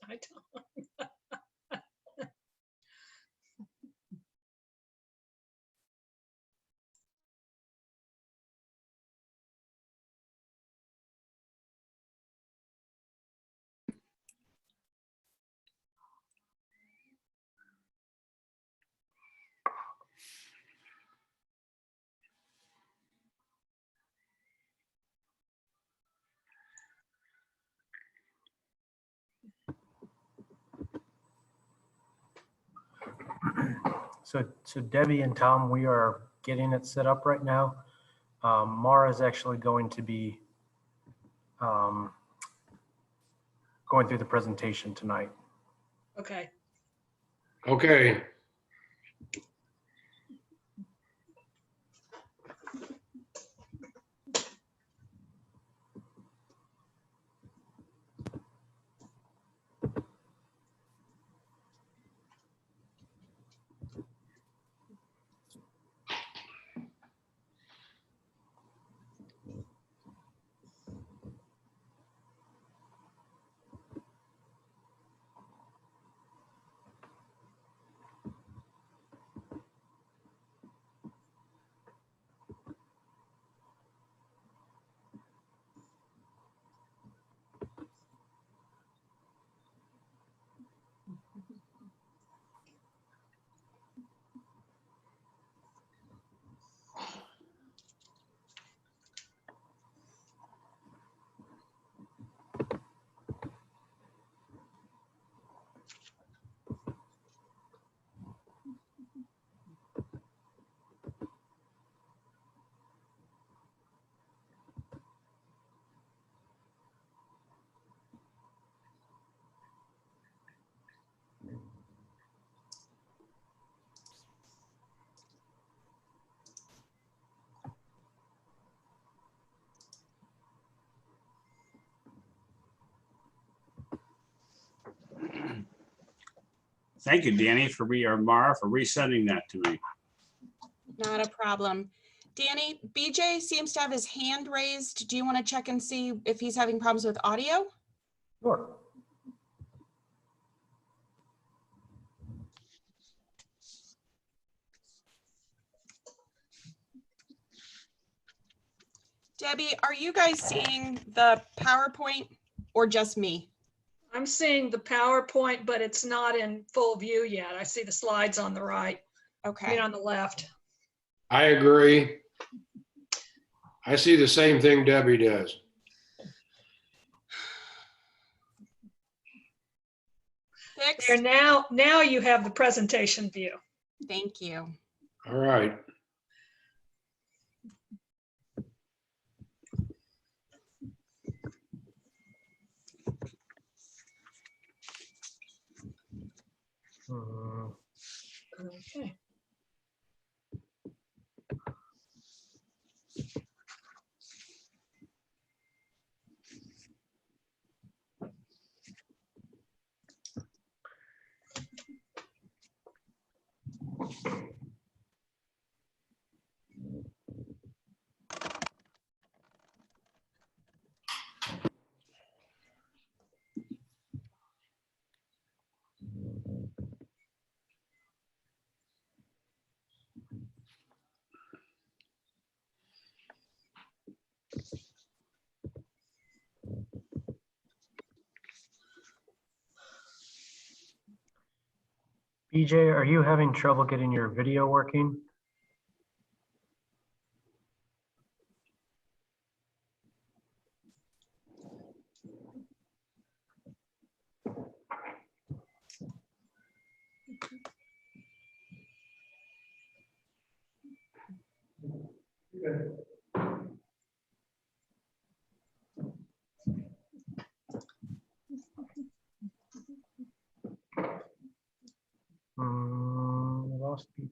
I don't. So Debbie and Tom, we are getting it set up right now. Mara is actually going to be going through the presentation tonight. Okay. Okay. Thank you, Danny, or Mara, for resending that to me. Not a problem. Danny, BJ seems to have his hand raised. Do you want to check and see if he's having problems with audio? Sure. Debbie, are you guys seeing the PowerPoint or just me? I'm seeing the PowerPoint, but it's not in full view yet. I see the slides on the right, I Okay. mean, on the left. I agree. I see the same thing Debbie does. Fixed? There, now you have the presentation view. Thank you. All right. Okay. BJ, are you having trouble getting your video working? Lost BJ.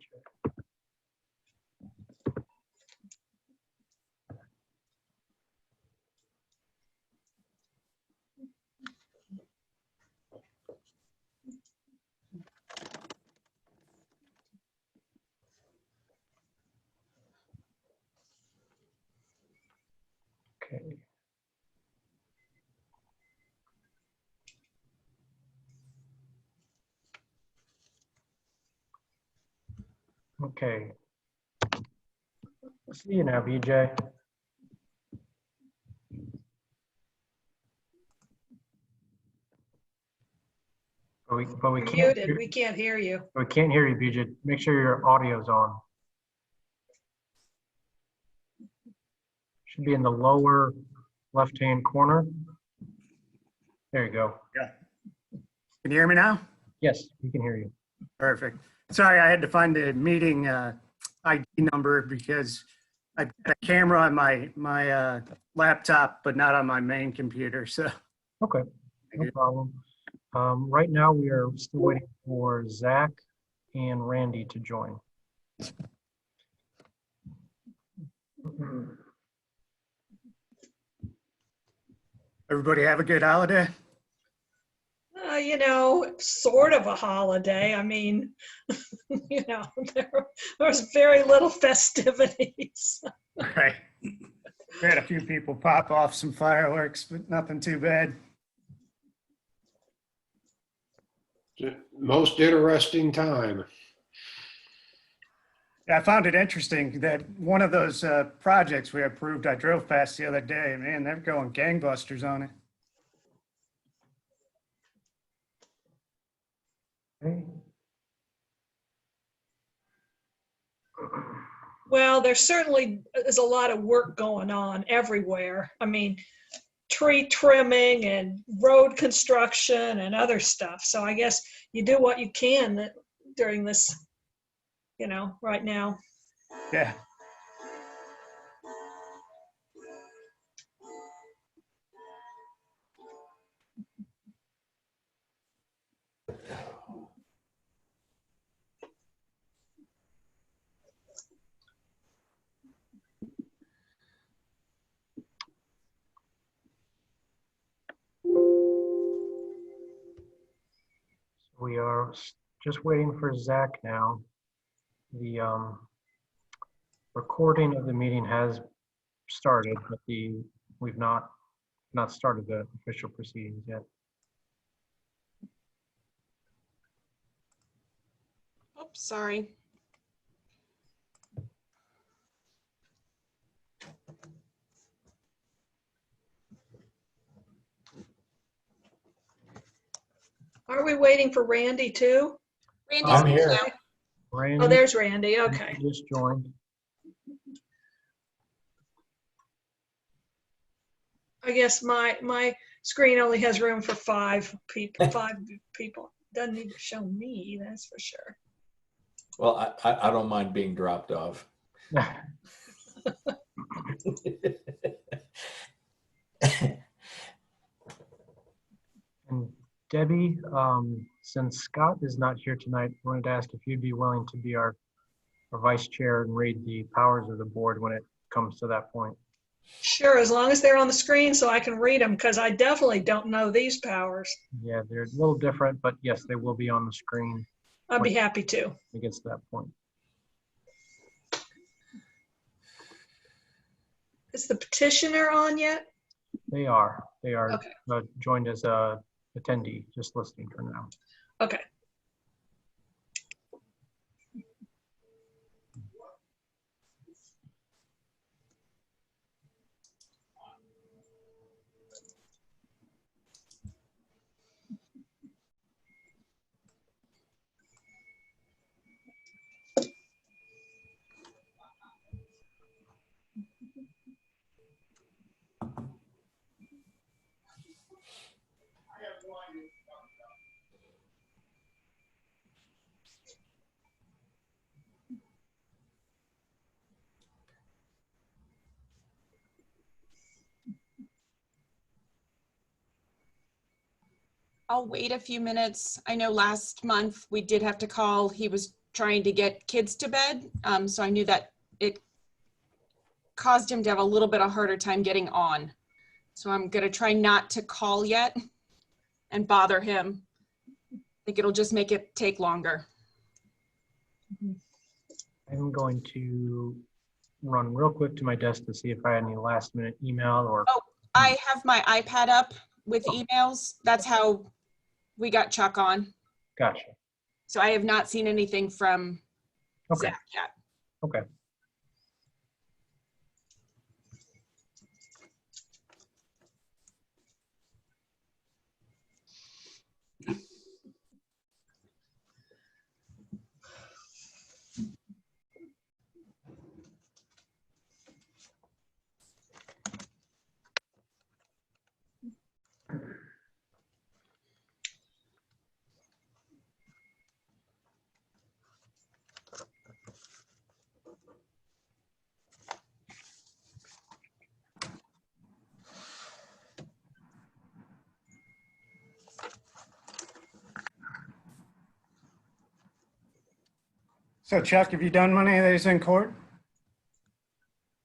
Okay. Okay. See you now, BJ. But we You're can't. muted. We can't hear you. We can't hear you, BJ. Make sure your audio's on. Should be in the lower left-hand corner. There you go. Yeah. Can you hear me now? Yes, we can hear you. Perfect. Sorry, I had to find the meeting ID number because I've got a camera on my laptop, but not on my main computer. So Okay, no problem. Right now, we are still waiting for Zach and Randy to join. everybody have a good holiday. Sort of a holiday. I mean, there was very little festivities. Right. We had a few people pop off some fireworks, but nothing too bad. Most interesting time. Yeah, I found it interesting that one of those projects we approved, I drove past the other day. Man, they're going gangbusters on it. Okay. Well, there certainly is a lot of work going on everywhere. I mean, tree trimming and road construction and other stuff. So I guess you do what you can during this, right now. Yeah. We are just waiting for Zach now. The recording of the meeting has started, but we've not started the official proceedings yet. Oops, sorry. Are we waiting for Randy too? Randy's I'm here. now. Randy, Oh, there's Randy. Okay. just joined. I guess my screen only has room for five people. Doesn't need to show me, that's for sure. Well, I don't mind being dropped off. And Debbie, since Scott is not here tonight, I wanted to ask if you'd be willing to be our vice chair and read the powers of the board when it comes to that point. Sure, as long as they're on the screen so I can read them, because I definitely don't know these powers. Yeah, they're a little different, but yes, they will be on the screen I'd be happy to. when it gets to that point. Is the petitioner on yet? They are Okay. joined as a attendee, just listening for now. Okay. I'll wait a few minutes. I know last month we did have to call. He was trying to get kids to bed. So I knew that it caused him to have a little bit of harder time getting on. So I'm gonna try not to call yet and bother him. I think it'll just make it take longer. I'm going to run real quick to my desk to see if I had any last minute email or. Oh, I have my iPad up with emails. That's how we got Chuck on. Gotcha. So I have not seen anything from Okay, Zach yet. okay. So Chuck, have you done many of these in court?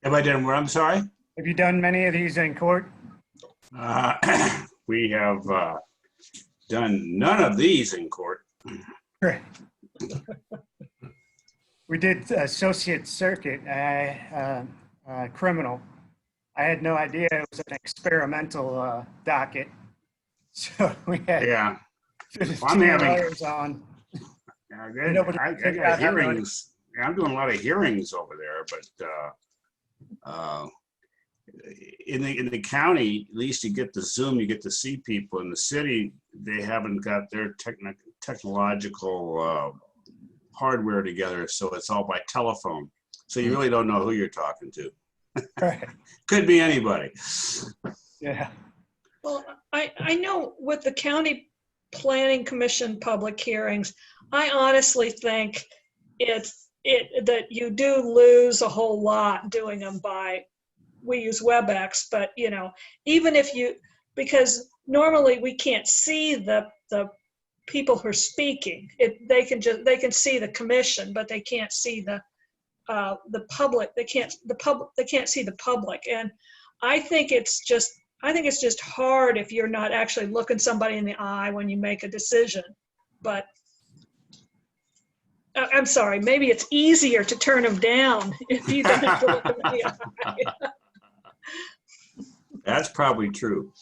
Have I done what? I'm sorry? Have you done many of these in court? We have done none of these in court. Right. We did associate circuit, criminal. I had no idea it was an experimental docket. So we had Yeah. 15 I'm having- lawyers on. I Nobody got figured out how to- hearings. I'm doing a lot of hearings over there, but in the county, at least you get the Zoom, you get to see people. In the city, they haven't got their technological hardware together, so it's all by telephone. So you really don't know who you're talking to. Right. Could be anybody. Yeah. Well, I know with the county planning commission public hearings, I honestly think that you do lose a whole lot doing them by, we use WebEx, but even if because normally we can't see the people who are speaking. They can see the commission, but they can't see the public. They can't see the public. And I think it's just hard if you're not actually looking somebody in the eye when you make a decision. But I'm sorry, maybe it's easier to turn them down if you don't have to look them in the eye. That's probably true.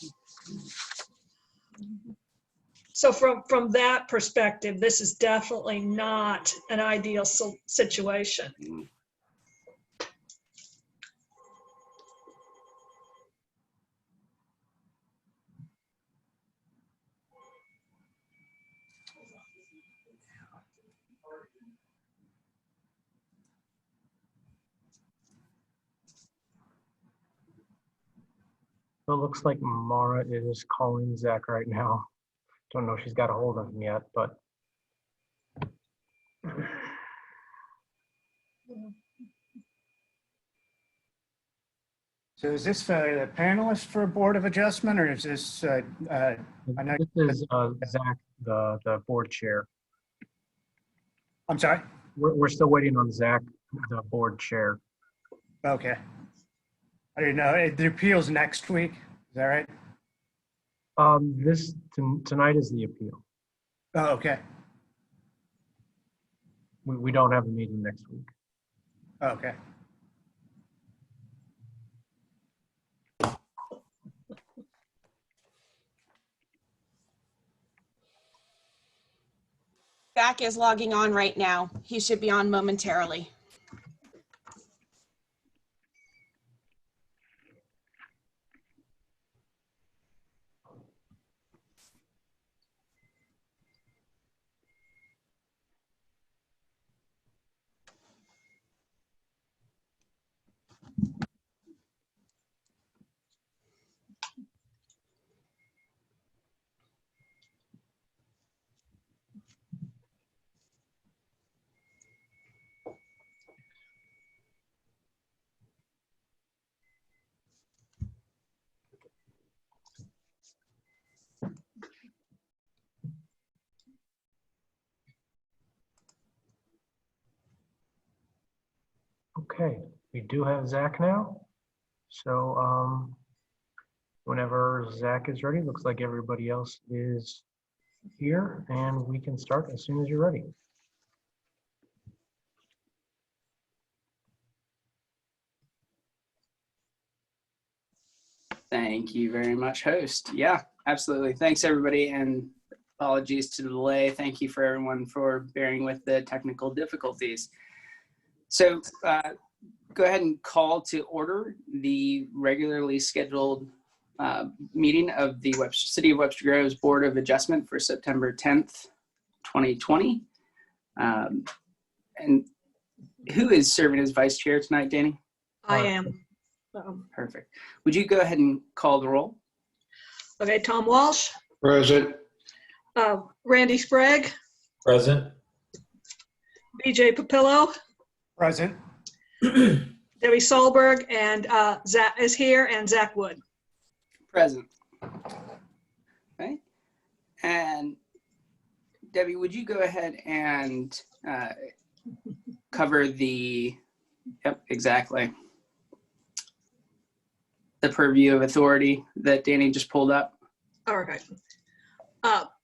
So from that perspective, this is definitely not an ideal situation. So it looks like Mara is calling Zach right now. Don't know if she's got a hold of him yet, but. So is this the panelist for Board of Adjustment, or is this, I know, This is Zach, the board chair. I'm sorry? We're still waiting on Zach, the board chair. Okay. I didn't know, the appeal's next week, is that right? Tonight is the appeal. Oh, okay, We don't have a meeting next week. okay. Zach is logging on right now. He should be on momentarily. Okay, we do have Zach now. So whenever Zach is ready, looks like everybody else is here, and we can start as soon as you're ready. Thank you very much, host. Yeah, absolutely. Thanks, everybody, and apologies to the delay. Thank you for everyone for bearing with the technical difficulties. So go ahead and call to order the regularly scheduled meeting of the City of Webster Groves Board of Adjustment for September 10th, 2020. And who is serving as vice chair tonight, Danny? I am. Perfect. Would you go ahead and call the roll? Okay, Tom Walsh, Present. Randy Sprague, Present. BJ Papillo, Present. Debbie Solberg, and Zach is here, and Zach Wood. Present. Okay. And Debbie, would you go ahead and cover the, yep, exactly, the purview of authority that Danny just pulled up? All right.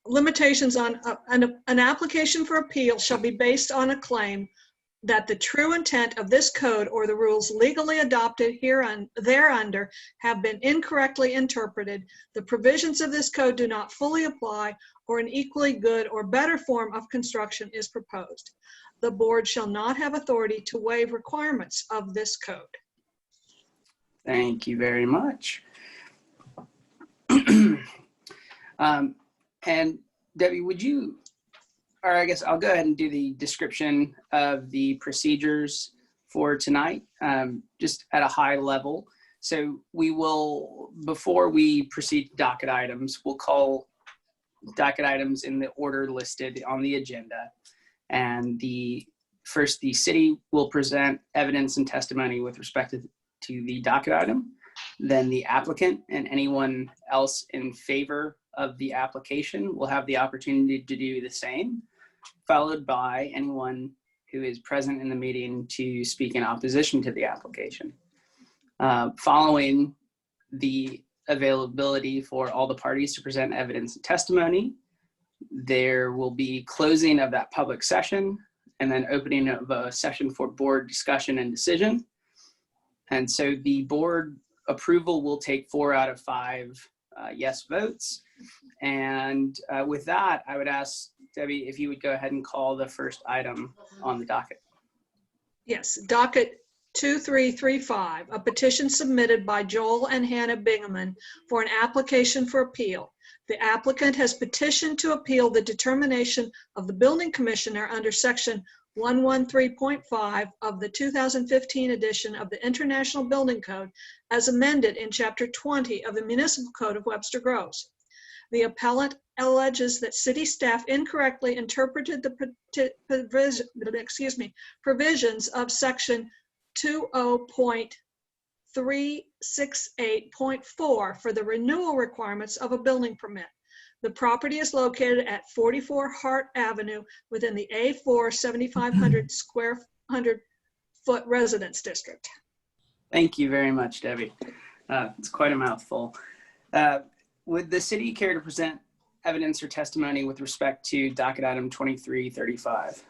Limitations on an application for appeal shall be based on a claim that the true intent of this code or the rules legally adopted thereunder have been incorrectly interpreted, the provisions of this code do not fully apply, or an equally good or better form of construction is proposed. The board shall not have authority to waive requirements of this code. Thank you very much. And Debbie, would you, or I guess I'll go ahead and do the description of the procedures for tonight, just at a high level. So we will, before we proceed to docket items, we'll call docket items in the order listed on the agenda. And first, the city will present evidence and testimony with respect to the docket item. Then the applicant and anyone else in favor of the application will have the opportunity to do the same, followed by anyone who is present in the meeting to speak in opposition to the application. Following the availability for all the parties to present evidence and testimony, there will be closing of that public session and then opening of a session for board discussion and decision. And so the board approval will take 4 out of 5 yes votes. And with that, I would ask Debbie if you would go ahead and call the first item on the docket. Yes, docket 2335, a petition submitted by Joel and Hannah Bingaman for an application for appeal. The applicant has petitioned to appeal the determination of the building commissioner under section 113.5 of the 2015 edition of the International Building Code as amended in chapter 20 of the Municipal Code of Webster Groves. The appellant alleges that city staff incorrectly interpreted the provisions of section 20.368.4 for the renewal requirements of a building permit. The property is located at 44 Hart Avenue within the A4 7,500 square foot residence district. Thank you very much, Debbie. It's quite a mouthful. Would the city care to present evidence or testimony with respect to docket item 2335?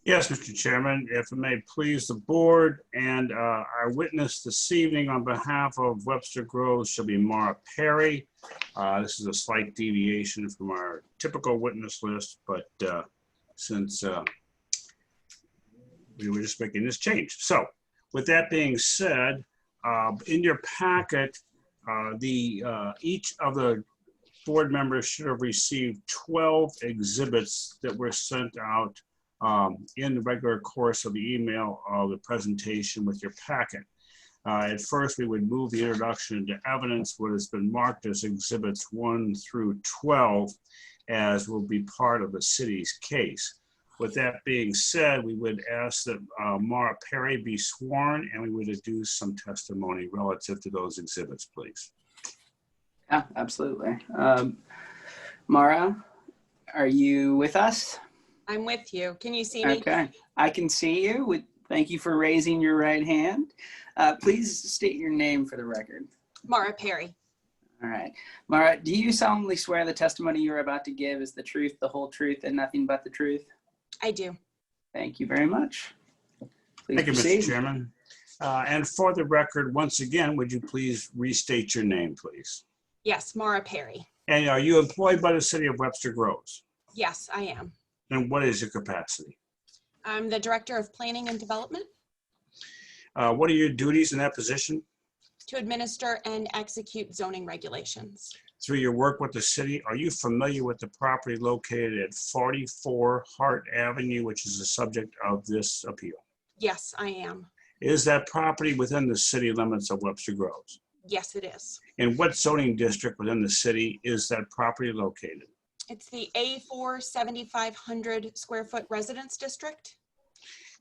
Yes, Mr. Chairman, if it may please the board, and our witness this evening on behalf of Webster Groves shall be Mara Perry. This is a slight deviation from our typical witness list, but since we were just making this change. So with that being said, in your packet, each of the board members should have received 12 exhibits that were sent out in the regular course of the email of the presentation with your packet. At first, we would move the introduction into evidence, what has been marked as exhibits 1 through 12, as will be part of the city's case. With that being said, we would ask that Mara Perry be sworn, and we would do some testimony relative to those exhibits, please. Yeah, absolutely. Mara, are you with us? I'm with you. Can you see me? Okay, I can see you. Thank you for raising your right hand. Please state your name for the record. Mara Perry. All right. Mara, do you solemnly swear the testimony you're about to give is the truth, the whole truth, and nothing but the truth? I do. Thank you very much. Please Thank you, proceed. Mr. Chairman. And for the record, once again, would you please restate your name, please? Yes, Mara Perry. And are you employed by the city of Webster Groves? Yes, I am. And what is your capacity? I'm the Director of Planning and Development. What are your duties in that position? To administer and execute zoning regulations. Through your work with the city, are you familiar with the property located at 44 Hart Avenue, which is the subject of this appeal? Yes, I am. Is that property within the city limits of Webster Groves? Yes, it is. In what zoning district within the city is that property located? It's the A4 7,500 square foot residence district.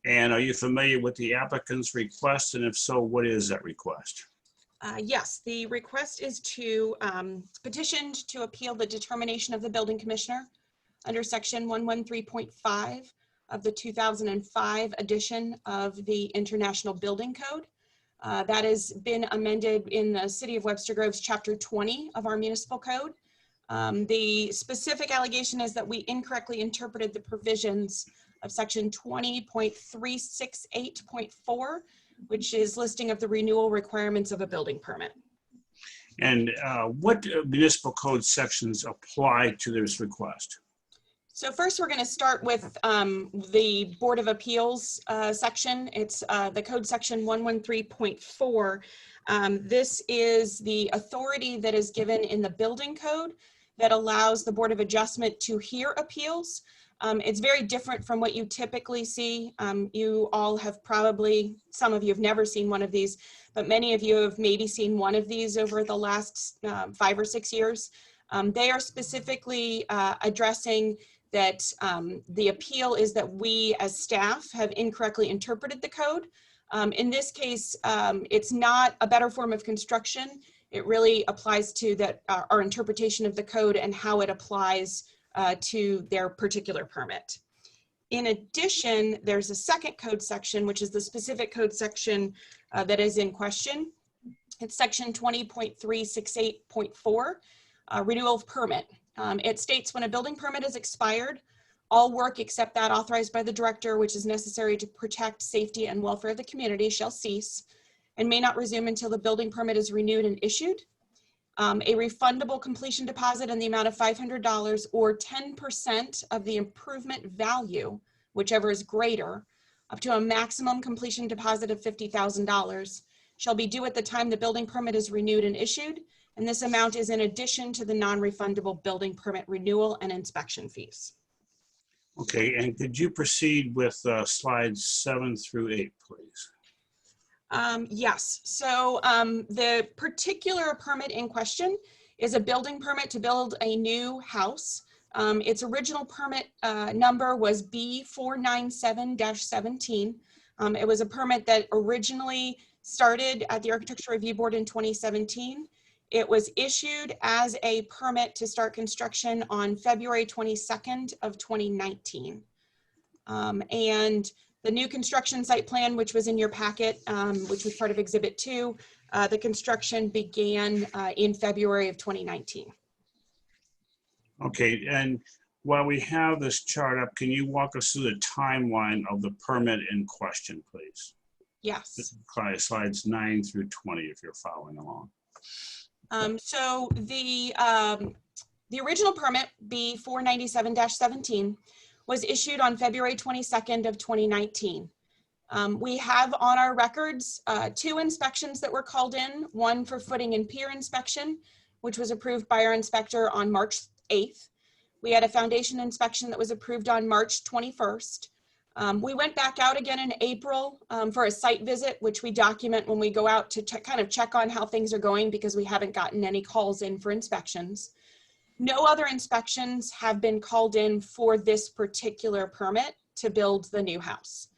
And are you familiar with the applicant's request? And if so, what is that request? Yes, the request is to petition to appeal the determination of the building commissioner under section 113.5 of the 2005 edition of the International Building Code. That has been amended in the City of Webster Groves, Chapter 20 of our municipal code. The specific allegation is that we incorrectly interpreted the provisions of section 20.368.4, which is listing of the renewal requirements of a building permit. And what municipal code sections apply to this request? So first we're going to start with the Board of Appeals section. It's the code section 113.4. This is the authority that is given in the building code that allows the Board of Adjustment to hear appeals. It's very different from what you typically see. You all have probably, some of you have never seen one of these, but many of you have maybe seen one of these over the last 5 or 6 years. They are specifically addressing that the appeal is that we as staff have incorrectly interpreted the code. In this case, it's not a better form of construction. It really applies to that our interpretation of the code and how it applies to their particular permit. In addition, there's a second code section, which is the specific code section that is in question. It's section 20.368.4, renewal permit. It states when a building permit is expired, all work except that authorized by the director, which is necessary to protect safety and welfare of the community, shall cease and may not resume until the building permit is renewed and issued. A refundable completion deposit in the amount of $500 or 10% of the improvement value, whichever is greater, up to a maximum completion deposit of $50,000 shall be due at the time the building permit is renewed and issued. And this amount is in addition to the non-refundable building permit renewal and inspection fees. Okay, and could you proceed with slides 7 through 8, please? Yes, so the particular permit in question is a building permit to build a new house. Its original permit number was B497-17. It was a permit that originally started at the Architecture Review Board in 2017. It was issued as a permit to start construction on February 22nd of 2019. And the new construction site plan, which was in your packet, which was part of Exhibit 2, the construction began in February of 2019. Okay, and while we have this chart up, can you walk us through the timeline of the permit in question, please? Yes. Slides 9 through 20, if you're following along. So the original permit, B497-17, was issued on February 22nd of 2019. We have on our records 2 inspections that were called in, one for footing and pier inspection, which was approved by our inspector on March 8th. We had a foundation inspection that was approved on March 21st. We went back out again in April for a site visit, which we document when we go out to kind of check on how things are going because we haven't gotten any calls in for inspections. No other inspections have been called in for this particular permit to build the new house.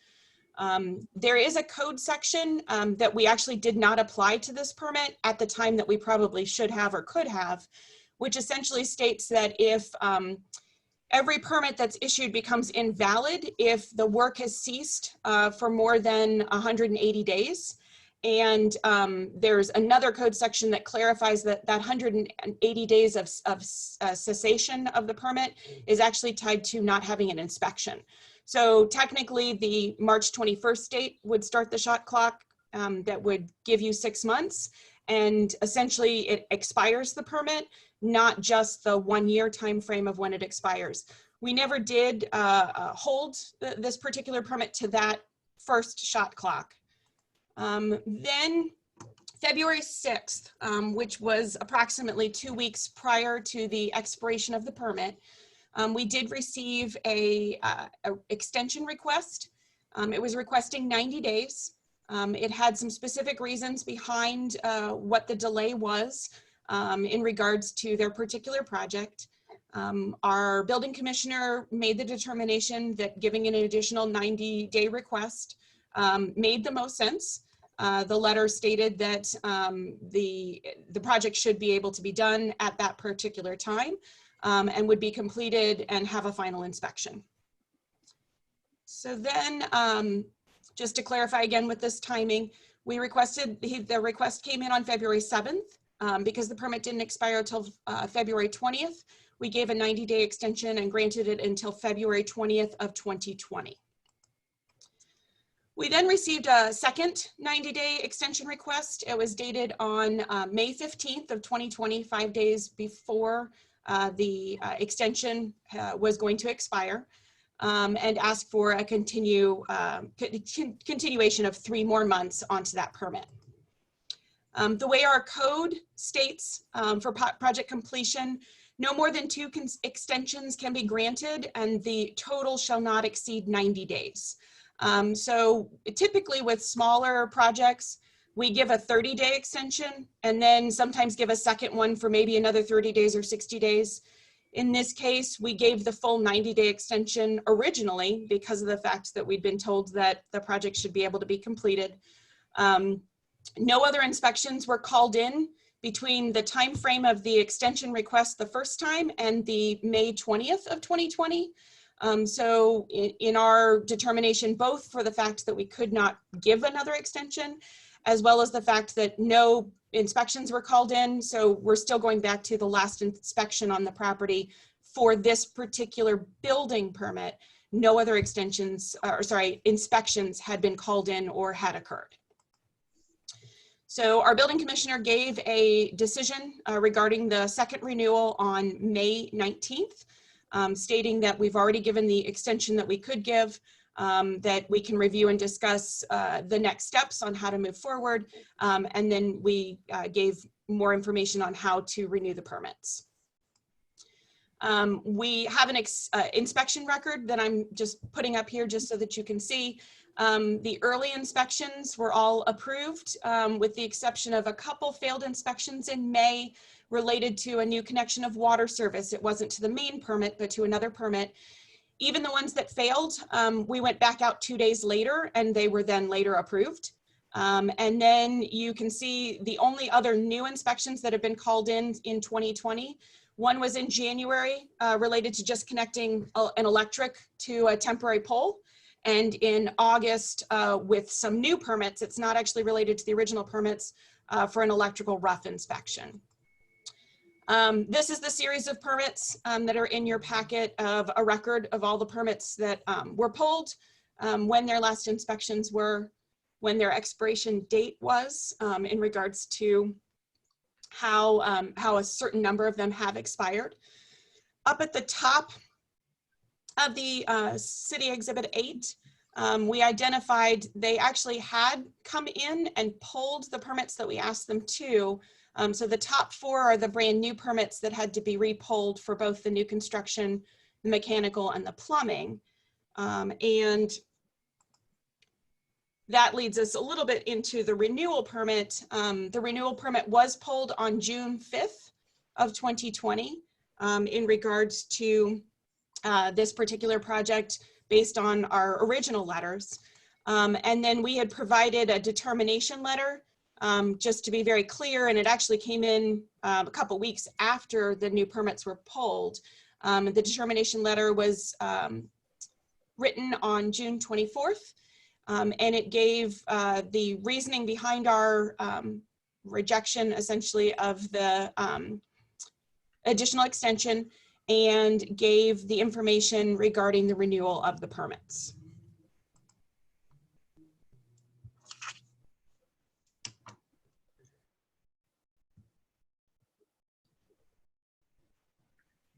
There is a code section that we actually did not apply to this permit at the time that we probably should have or could have, which essentially states that if every permit that's issued becomes invalid if the work has ceased for more than 180 days. And there's another code section that clarifies that 180 days of cessation of the permit is actually tied to not having an inspection. So technically the March 21st date would start the shot clock that would give you 6 months. And essentially it expires the permit, not just the 1 year time frame of when it expires. We never did hold this particular permit to that first shot clock. Then February 6th, which was approximately 2 weeks prior to the expiration of the permit, we did receive a extension request. It was requesting 90 days. It had some specific reasons behind what the delay was in regards to their particular project. Our building commissioner made the determination that giving an additional 90-day request made the most sense. The letter stated that the project should be able to be done at that particular time and would be completed and have a final inspection. So then, just to clarify again with this timing, we requested, the request came in on February 7th. Because the permit didn't expire until February 20th, we gave a 90-day extension and granted it until February 20th of 2020. We then received a second 90-day extension request. It was dated on May 15th of 2020, 5 days before the extension was going to expire, and asked for a continuation of 3 more months onto that permit. The way our code states for project completion, no more than 2 extensions can be granted, and the total shall not exceed 90 days. So typically with smaller projects, we give a 30-day extension and then sometimes give a second one for maybe another 30 days or 60 days. In this case, we gave the full 90-day extension originally because of the fact that we'd been told that the project should be able to be completed. No other inspections were called in between the time frame of the extension request the first time and the May 20th of 2020. So in our determination, both for the fact that we could not give another extension, as well as the fact that no inspections were called in. So we're still going back to the last inspection on the property for this particular building permit. No other inspections had been called in or had occurred. So our building commissioner gave a decision regarding the second renewal on May 19th, stating that we've already given the extension that we could give, that we can review and discuss the next steps on how to move forward. And then we gave more information on how to renew the permits. We have an inspection record that I'm just putting up here just so that you can see. The early inspections were all approved, with the exception of a couple failed inspections in May related to a new connection of water service. It wasn't to the main permit, but to another permit. Even the ones that failed, we went back out 2 days later and they were then later approved. And then you can see the only other new inspections that have been called in 2020. One was in January related to just connecting an electric to a temporary pole. And in August, with some new permits, it's not actually related to the original permits, for an electrical rough inspection. This is the series of permits that are in your packet of a record of all the permits that were pulled, when their last inspections were, when their expiration date was, in regards to how a certain number of them have expired. Up at the top of the City Exhibit 8, we identified they actually had come in and pulled the permits that we asked them to. So the top 4 are the brand new permits that had to be re-pulled for both the new construction, the mechanical, and the plumbing. And that leads us a little bit into the renewal permit. The renewal permit was pulled on June 5th of 2020 in regards to this particular project based on our original letters. And then we had provided a determination letter, just to be very clear, and it actually came in a couple weeks after the new permits were pulled. The determination letter was written on June 24th, and it gave the reasoning behind our rejection, essentially, of the additional extension, and gave the information regarding the renewal of the permits.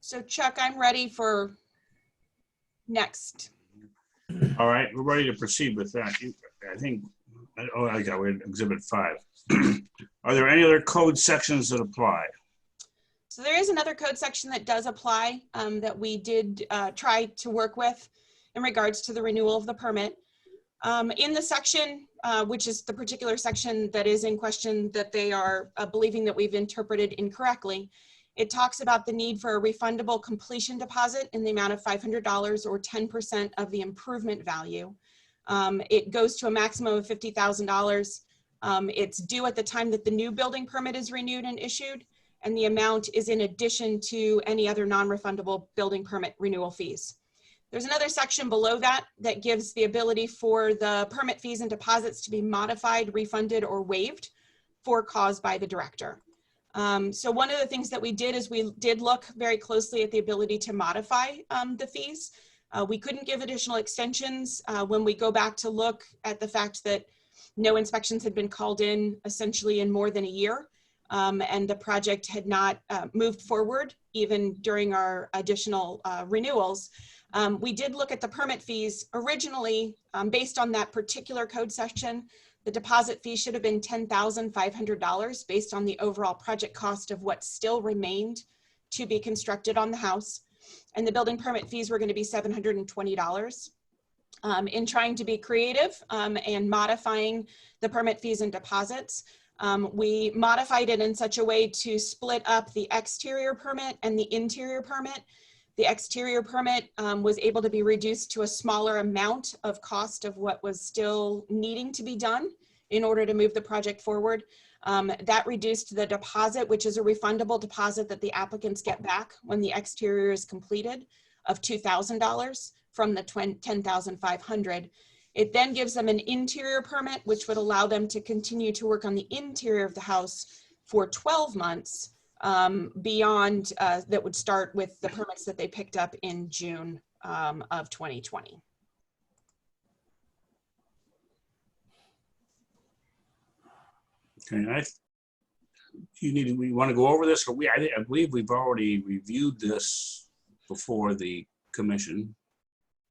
So Chuck, I'm ready for Next. All right, we're ready to proceed with that. I think, oh, I got, we're in Exhibit 5. Are there any other code sections that apply? So there is another code section that does apply that we did try to work with in regards to the renewal of the permit. In the section, which is the particular section that is in question that they are believing that we've interpreted incorrectly, it talks about the need for a refundable completion deposit in the amount of $500 or 10% of the improvement value. It goes to a maximum of $50,000. It's due at the time that the new building permit is renewed and issued, and the amount is in addition to any other non-refundable building permit renewal fees. There's another section below that that gives the ability for the permit fees and deposits to be modified, refunded, or waived for cause by the director. So one of the things that we did is we did look very closely at the ability to modify the fees. We couldn't give additional extensions when we go back to look at the fact that no inspections had been called in essentially in more than a year. And the project had not moved forward even during our additional renewals. We did look at the permit fees originally based on that particular code section. The deposit fee should have been $10,500 based on the overall project cost of what still remained to be constructed on the house. And the building permit fees were going to be $720. In trying to be creative and modifying the permit fees and deposits, we modified it in such a way to split up the exterior permit and the interior permit. The exterior permit was able to be reduced to a smaller amount of cost of what was still needing to be done in order to move the project forward. That reduced the deposit, which is a refundable deposit that the applicants get back when the exterior is completed, of $2,000 from the $10,500. It then gives them an interior permit, which would allow them to continue to work on the interior of the house for 12 months beyond that would start with the permits that they picked up in June of 2020. Okay, we want to go over this, or I believe we've already reviewed this before the commission.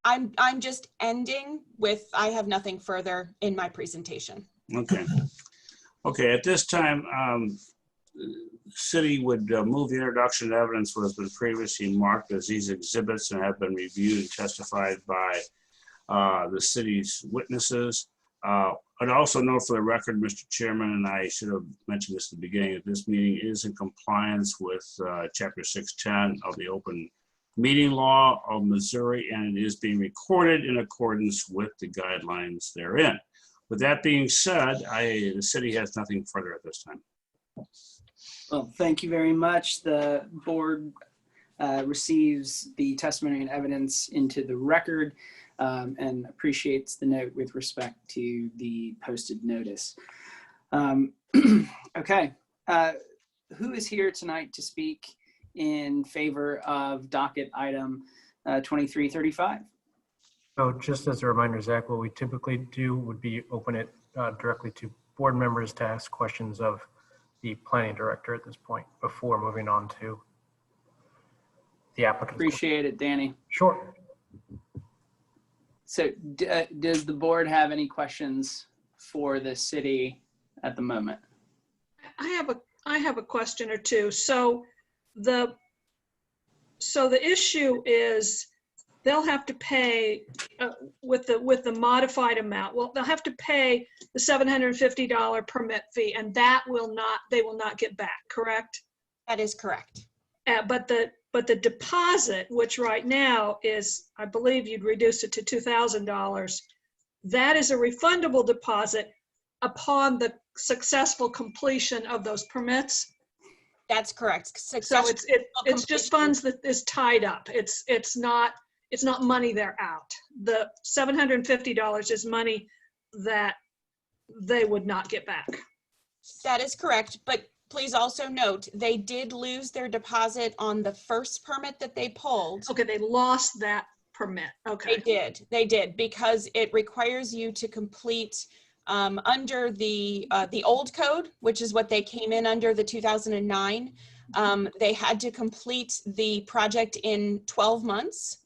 I'm just ending with, I have nothing further in my presentation. Okay. Okay, at this time, city would move the introduction of evidence what has been previously marked as these exhibits and have been reviewed and testified by the city's witnesses. I'd also note for the record, Mr. Chairman, and I should have mentioned this at the beginning, that this meeting is in compliance with Chapter 610 of the Open Meeting Law of Missouri, and it is being recorded in accordance with the guidelines therein. With that being said, the city has nothing further at this time. Well, thank you very much. The board receives the testimony and evidence into the record and appreciates the note with respect to the posted notice. Okay, who is here tonight to speak in favor of docket item 2335? So just as a reminder, Zach, what we typically do would be open it directly to board members to ask questions of the planning director at this point before moving on to the applicant. Appreciate it, Danny. Sure. So does the board have any questions for the city at the moment? I have a question or two. So the issue is they'll have to pay with the modified amount. Well, they'll have to pay the $750 permit fee, and they will not get back. Correct? That is correct. But the deposit, which right now is, I believe you'd reduce it to $2,000. That is a refundable deposit upon the successful completion of those permits. That's correct. So it's just funds that is tied up. It's not money they're out. The $750 is money that they would not get back. That is correct, but please also note, they did lose their deposit on the first permit that they pulled. Okay, they lost that permit. Okay. They did, because it requires you to complete under the old code, which is what they came in under, the 2009. They had to complete the project in 12 months.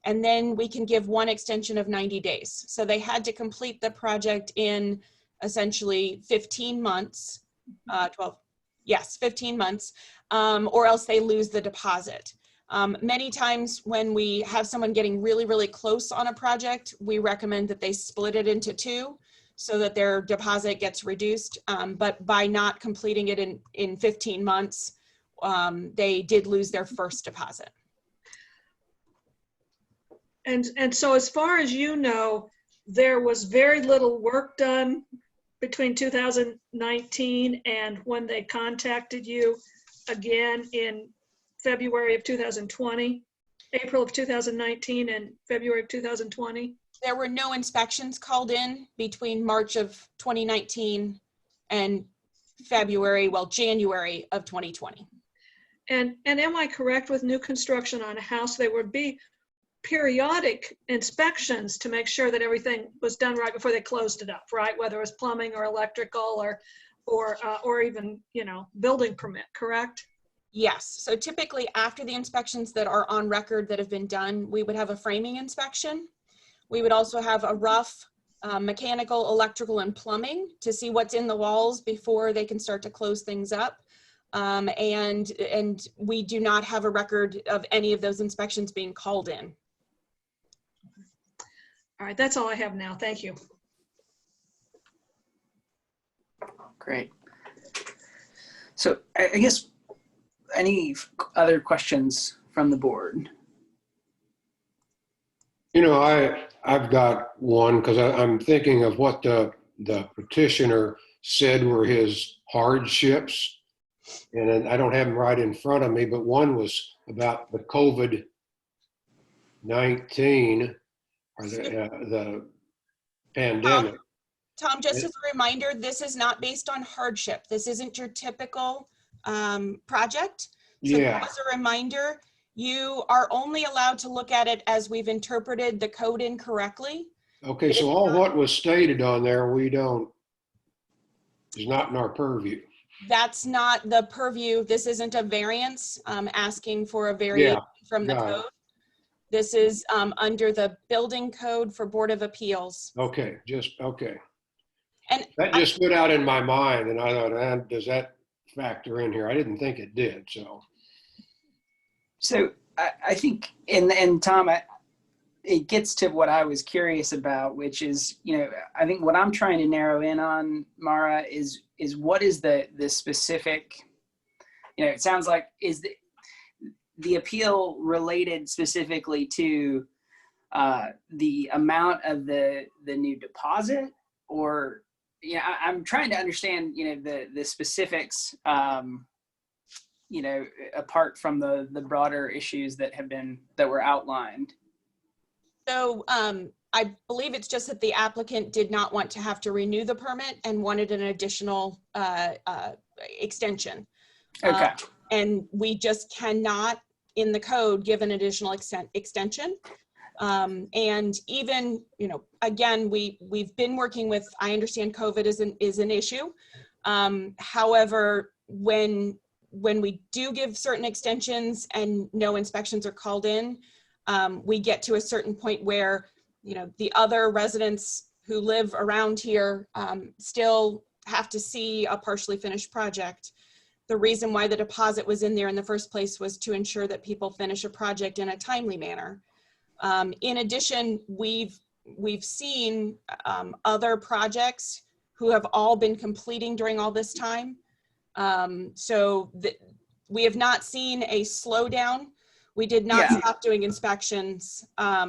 and then we can give one extension of 90 days. So they had to complete the project in essentially 15 months, 15 months, or else they lose the deposit. Many times when we have someone getting really, really close on a project, we recommend that they split it into two so that their deposit gets reduced. But by not completing it in 15 months, they did lose their first deposit. And so as far as you know, there was very little work done between 2019 and when they contacted you again in February of 2020, April of 2019 and February of 2020? There were no inspections called in between March of 2019 and January of 2020. And am I correct, with new construction on a house, there would be periodic inspections to make sure that everything was done right before they closed it up, right? Whether it was plumbing or electrical or even, building permit, correct? Yes. So typically after the inspections that are on record that have been done, we would have a framing inspection. We would also have a rough mechanical, electrical, and plumbing to see what's in the walls before they can start to close things up. And we do not have a record of any of those inspections being called in. All right, that's all I have now. Thank you. Great. So I guess any other questions from the board? I've got one because I'm thinking of what the petitioner said were his hardships. And I don't have them right in front of me, but one was about the COVID-19 or the pandemic. Tom, just as a reminder, this is not based on hardship. This isn't your typical project. So Yeah. as a reminder, you are only allowed to look at it as we've interpreted the code incorrectly. Okay, so all what was stated on there, is not in our purview. That's not the purview. This isn't a variance asking for a variation from the code. This is under the building code for Board of Appeals. Okay, okay. And that just stood out in my mind, and I thought, does that factor in here? I didn't think it did, so. So I think, and Tom, it gets to what I was curious about, which is, I think what I'm trying to narrow in on, Mara, is what is the specific, it sounds like, is the appeal related specifically to the amount of the new deposit, or, I'm trying to understand, the specifics, apart from the broader issues that were outlined. So I believe it's just that the applicant did not want to have to renew the permit and wanted an additional extension. Okay. And we just cannot, in the code, give an additional extension. And even, again, we've been working with, I understand COVID is an issue. However, when we do give certain extensions and no inspections are called in, we get to a certain point where, the other residents who live around here still have to see a partially finished project. The reason why the deposit was in there in the first place was to ensure that people finish a project in a timely manner. In addition, we've seen other projects who have all been completing during all this time. So we have not seen a slowdown. We did not stop doing inspections. I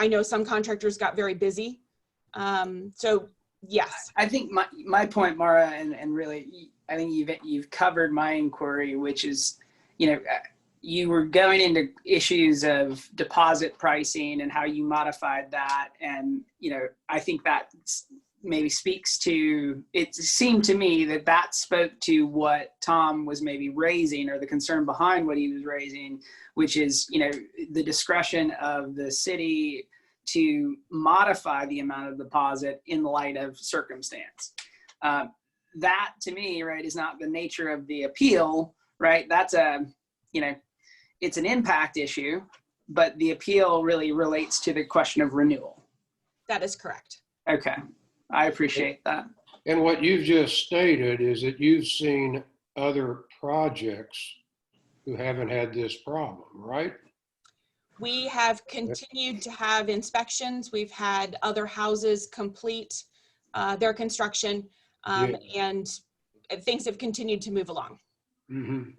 know some contractors got very busy. So yes. I think my point, Mara, and really, I think you've covered my inquiry, which is, you were going into issues of deposit pricing and how you modified that. And, I think that maybe speaks to, it seemed to me that spoke to what Tom was maybe raising, or the concern behind what he was raising, which is, the discretion of the city to modify the amount of deposit in light of circumstance. That to me, right, is not the nature of the appeal, right? That's it's an impact issue, but the appeal really relates to the question of renewal. That is correct. Okay, I appreciate that. And what you've just stated is that you've seen other projects who haven't had this problem, right? We have continued to have inspections. We've had other houses complete their construction, Yeah. and things have continued to move along. Mm-hmm.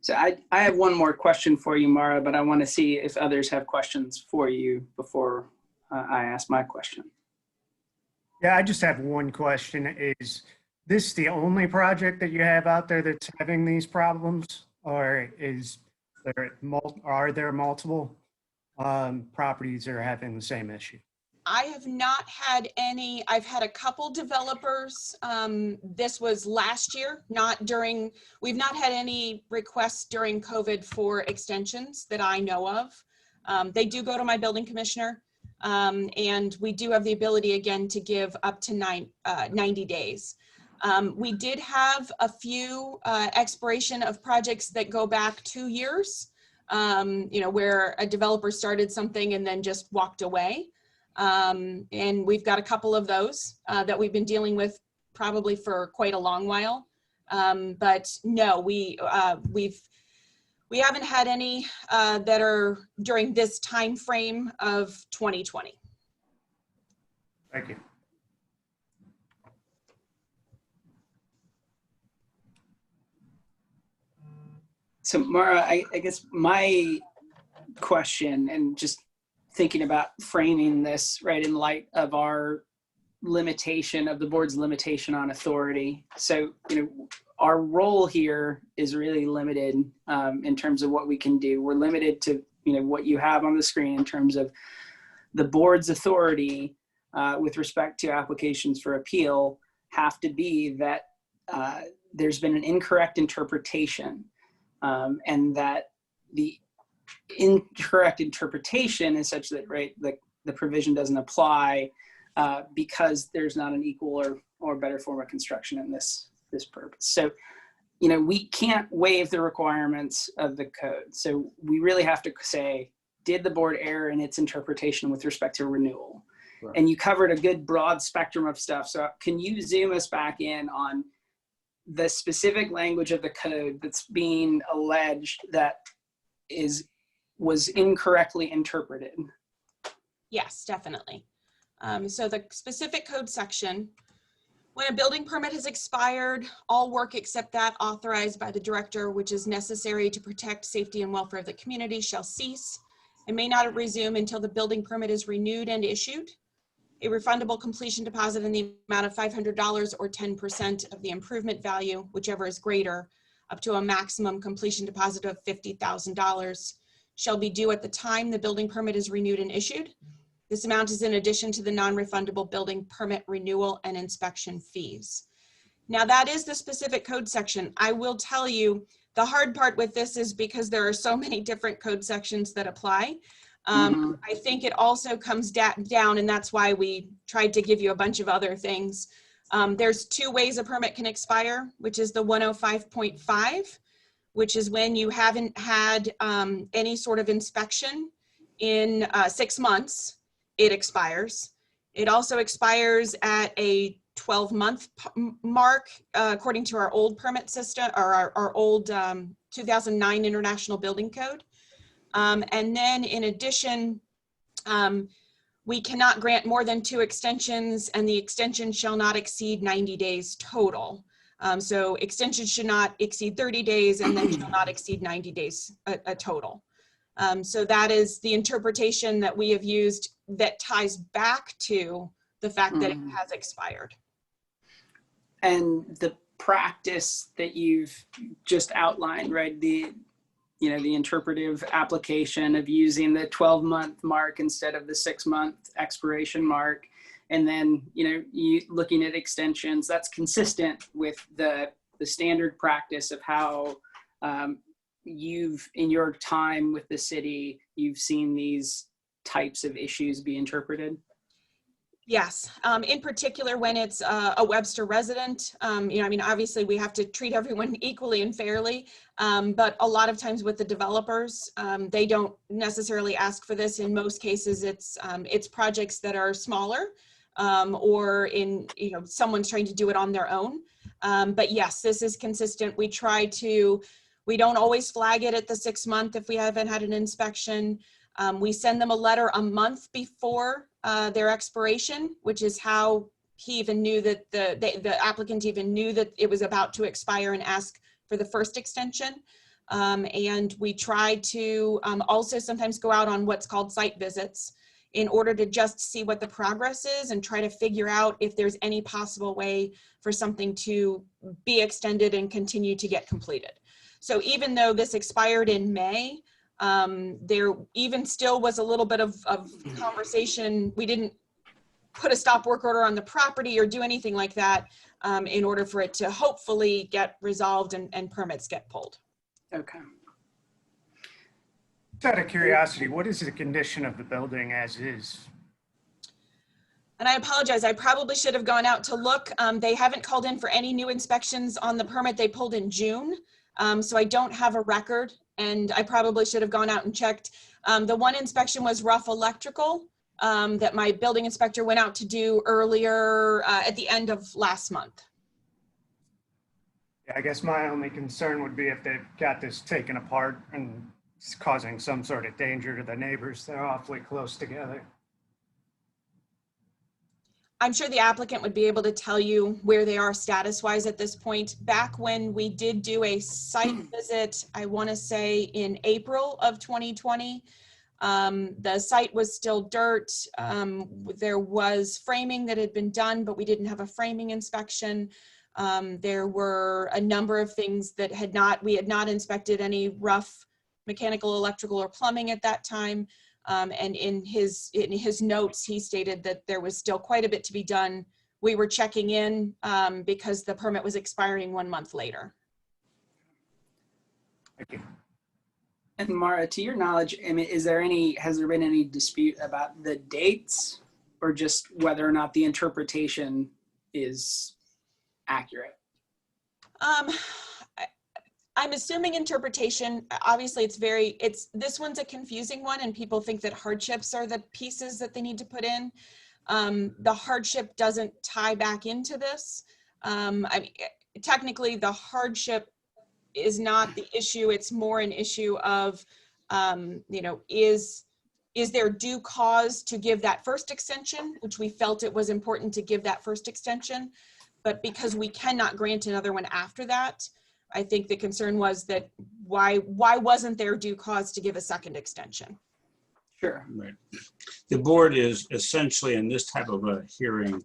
So I have one more question for you, Mara, but I want to see if others have questions for you before I ask my question. Yeah, I just have one question. Is this the only project that you have out there that's having these problems? Or are there multiple properties that are having the same issue? I have not had any, I've had a couple developers, this was last year, we've not had any requests during COVID for extensions that I know of. They do go to my building commissioner, and we do have the ability again to give up to 90 days. We did have a few expiration of projects that go back 2 years, where a developer started something and then just walked away. And we've got a couple of those that we've been dealing with probably for quite a long while. But no, we haven't had any that are during this time frame of 2020. Thank you. So Mara, I guess my question, and just thinking about framing this right in light of our limitation of the board's limitation on authority. So, our role here is really limited in terms of what we can do. We're limited to, what you have on the screen in terms of the board's authority with respect to applications for appeal have to be that there's been an incorrect interpretation, and that the incorrect interpretation is such that, right, the provision doesn't apply because there's not an equal or better form of construction in this purpose. So, we can't waive the requirements of the code. So we really have to say, did the board err in its interpretation with respect to renewal? Right. And you covered a good broad spectrum of stuff. So can you zoom us back in on the specific language of the code that's being alleged that was incorrectly interpreted? Yes, definitely. So the specific code section, when a building permit has expired, all work except that authorized by the director, which is necessary to protect safety and welfare of the community, shall cease and may not resume until the building permit is renewed and issued. A refundable completion deposit in the amount of $500 or 10% of the improvement value, whichever is greater, up to a maximum completion deposit of $50,000, shall be due at the time the building permit is renewed and issued. This amount is in addition to the non-refundable building permit renewal and inspection fees. Now that is the specific code section. I will tell you, the hard part with this is because there are so many different code sections that apply. I think it also comes down, and that's why we tried to give you a bunch of other things. There's 2 ways a permit can expire, which is the 105.5, which is when you haven't had any sort of inspection in 6 months, it expires. It also expires at a 12-month mark, according to our old permit system, or our old 2009 International Building Code. And then in addition, we cannot grant more than 2 extensions, and the extension shall not exceed 90 days total. So extensions should not exceed 30 days and then shall not exceed 90 days a total. So that is the interpretation that we have used that ties back to the fact that it has expired. And the practice that you've just outlined, right? The interpretive application of using the 12-month mark instead of the 6-month expiration mark. And then, you looking at extensions, that's consistent with the standard practice of how in your time with the city, you've seen these types of issues be interpreted? Yes, in particular when it's a Webster resident, you know, I mean, obviously we have to treat everyone equally and fairly, but a lot of times with the developers, they don't necessarily ask for this. In most cases, it's projects that are smaller, or in, you know, someone's trying to do it on their own. But yes, this is consistent. We don't always flag it at the 6 month if we haven't had an inspection. We send them a letter a month before their expiration, which is how he even knew that the applicant even knew that it was about to expire and ask for the first extension. And we try to also sometimes go out on what's called site visits in order to just see what the progress is and try to figure out if there's any possible way for something to be extended and continue to get completed. So even though this expired in May, there even still was a little bit of conversation. We didn't put a stop work order on the property or do anything like that in order for it to hopefully get resolved and permits get pulled. Okay. Just out of curiosity, what is the condition of the building as is? And I apologize, I probably should have gone out to look. They haven't called in for any new inspections on the permit they pulled in June. So I don't have a record, and I probably should have gone out and checked. The one inspection was rough electrical that my building inspector went out to do earlier at the end of last month. Yeah, I guess my only concern would be if they've got this taken apart and it's causing some sort of danger to the neighbors. They're awfully close together. I'm sure the applicant would be able to tell you where they are status-wise at this point. Back when we did do a site visit, I want to say in April of 2020, the site was still dirt. There was framing that had been done, but we didn't have a framing inspection. There were a number of things that we had not inspected any rough mechanical, electrical, or plumbing at that time. And in his notes, he stated that there was still quite a bit to be done. We were checking in because the permit was expiring 1 month later. Thank you. And Mara, to your knowledge, I mean, has there been any dispute about the dates or just whether or not the interpretation is accurate? I'm assuming interpretation. Obviously this one's a confusing one, and people think that hardships are the pieces that they need to put in. The hardship doesn't tie back into this. I mean, technically the hardship is not the issue. It's more an issue of, you know, is there due cause to give that first extension, which we felt it was important to give that first extension, but because we cannot grant another one after that, I think the concern was that why wasn't there due cause to give a second extension? Sure. Right. The board is essentially in this type of a hearing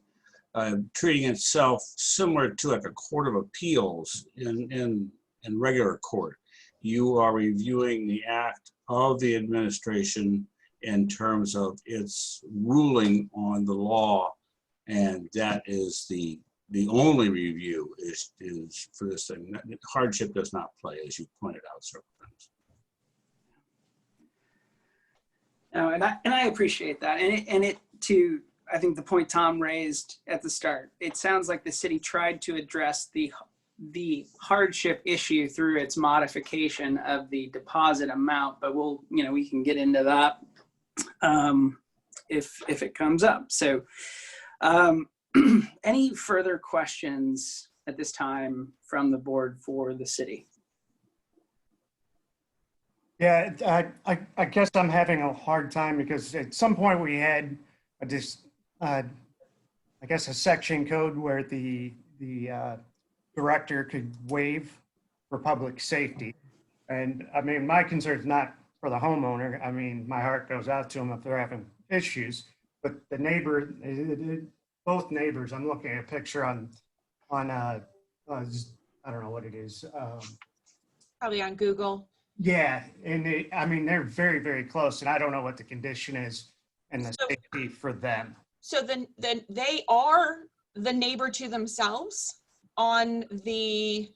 treating itself similar to like a court of appeals in regular court. You are reviewing the act of the administration in terms of its ruling on the law, and that is the only review is for this thing. Hardship does not play, as you pointed out several times. No, and I appreciate that. And it to, I think the point Tom raised at the start, it sounds like the city tried to address the hardship issue through its modification of the deposit amount, but we can get into that if it comes up. So any further questions at this time from the board for the city? Yeah, I guess I'm having a hard time because at some point we had I guess a section code where the director could waive for public safety. And I mean, my concern is not for the homeowner. I mean, my heart goes out to them if they're having issues, but the neighbor, both neighbors, I'm looking at a picture on I don't know what it is. Probably on Google. Yeah, and I mean, they're very, very close, and I don't know what the condition is and the safety for them. So then they are the neighbor to themselves on the,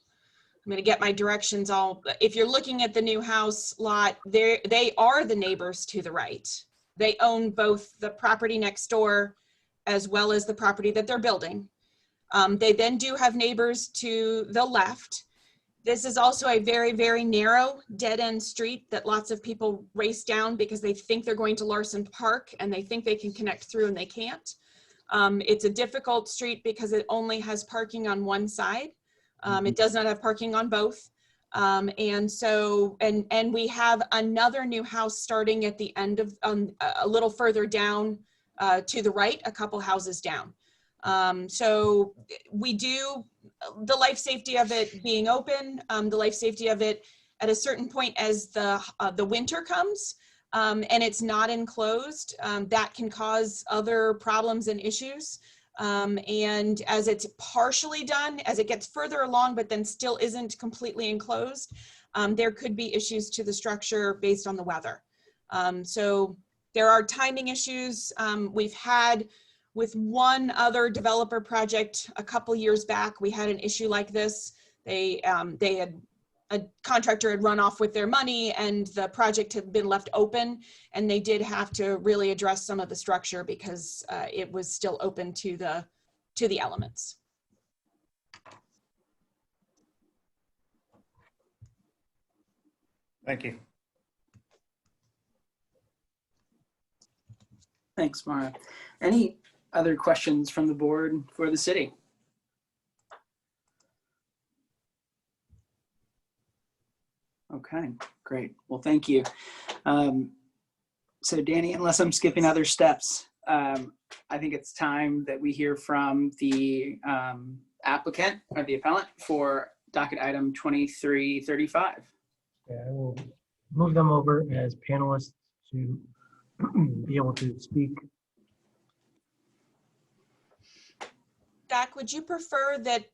I'm going to get my directions all, if you're looking at the new house lot, they are the neighbors to the right. They own both the property next door as well as the property that they're building. They then do have neighbors to the left. This is also a very, very narrow dead-end street that lots of people race down because they think they're going to Larson Park and they think they can connect through and they can't. It's a difficult street because it only has parking on one side. It does not have parking on both. And we have another new house starting at the end of, a little further down to the right, a couple houses down. So we do, the life safety of it being open, the life safety of it at a certain point as the winter comes, and it's not enclosed, that can cause other problems and issues. And as it's partially done, as it gets further along, but then still isn't completely enclosed, there could be issues to the structure based on the weather. So there are timing issues. We've had with one other developer project a couple years back, we had an issue like this. A contractor had run off with their money and the project had been left open, and they did have to really address some of the structure because it was still open to the elements. Thank you. Thanks, Mara. Any other questions from the board for the city? Okay, great. Well, thank you. So Danny, unless I'm skipping other steps, I think it's time that we hear from the applicant or the appellant for docket item 2335. Yeah, I will move them over as panelists to be able to speak. Jack, would you prefer that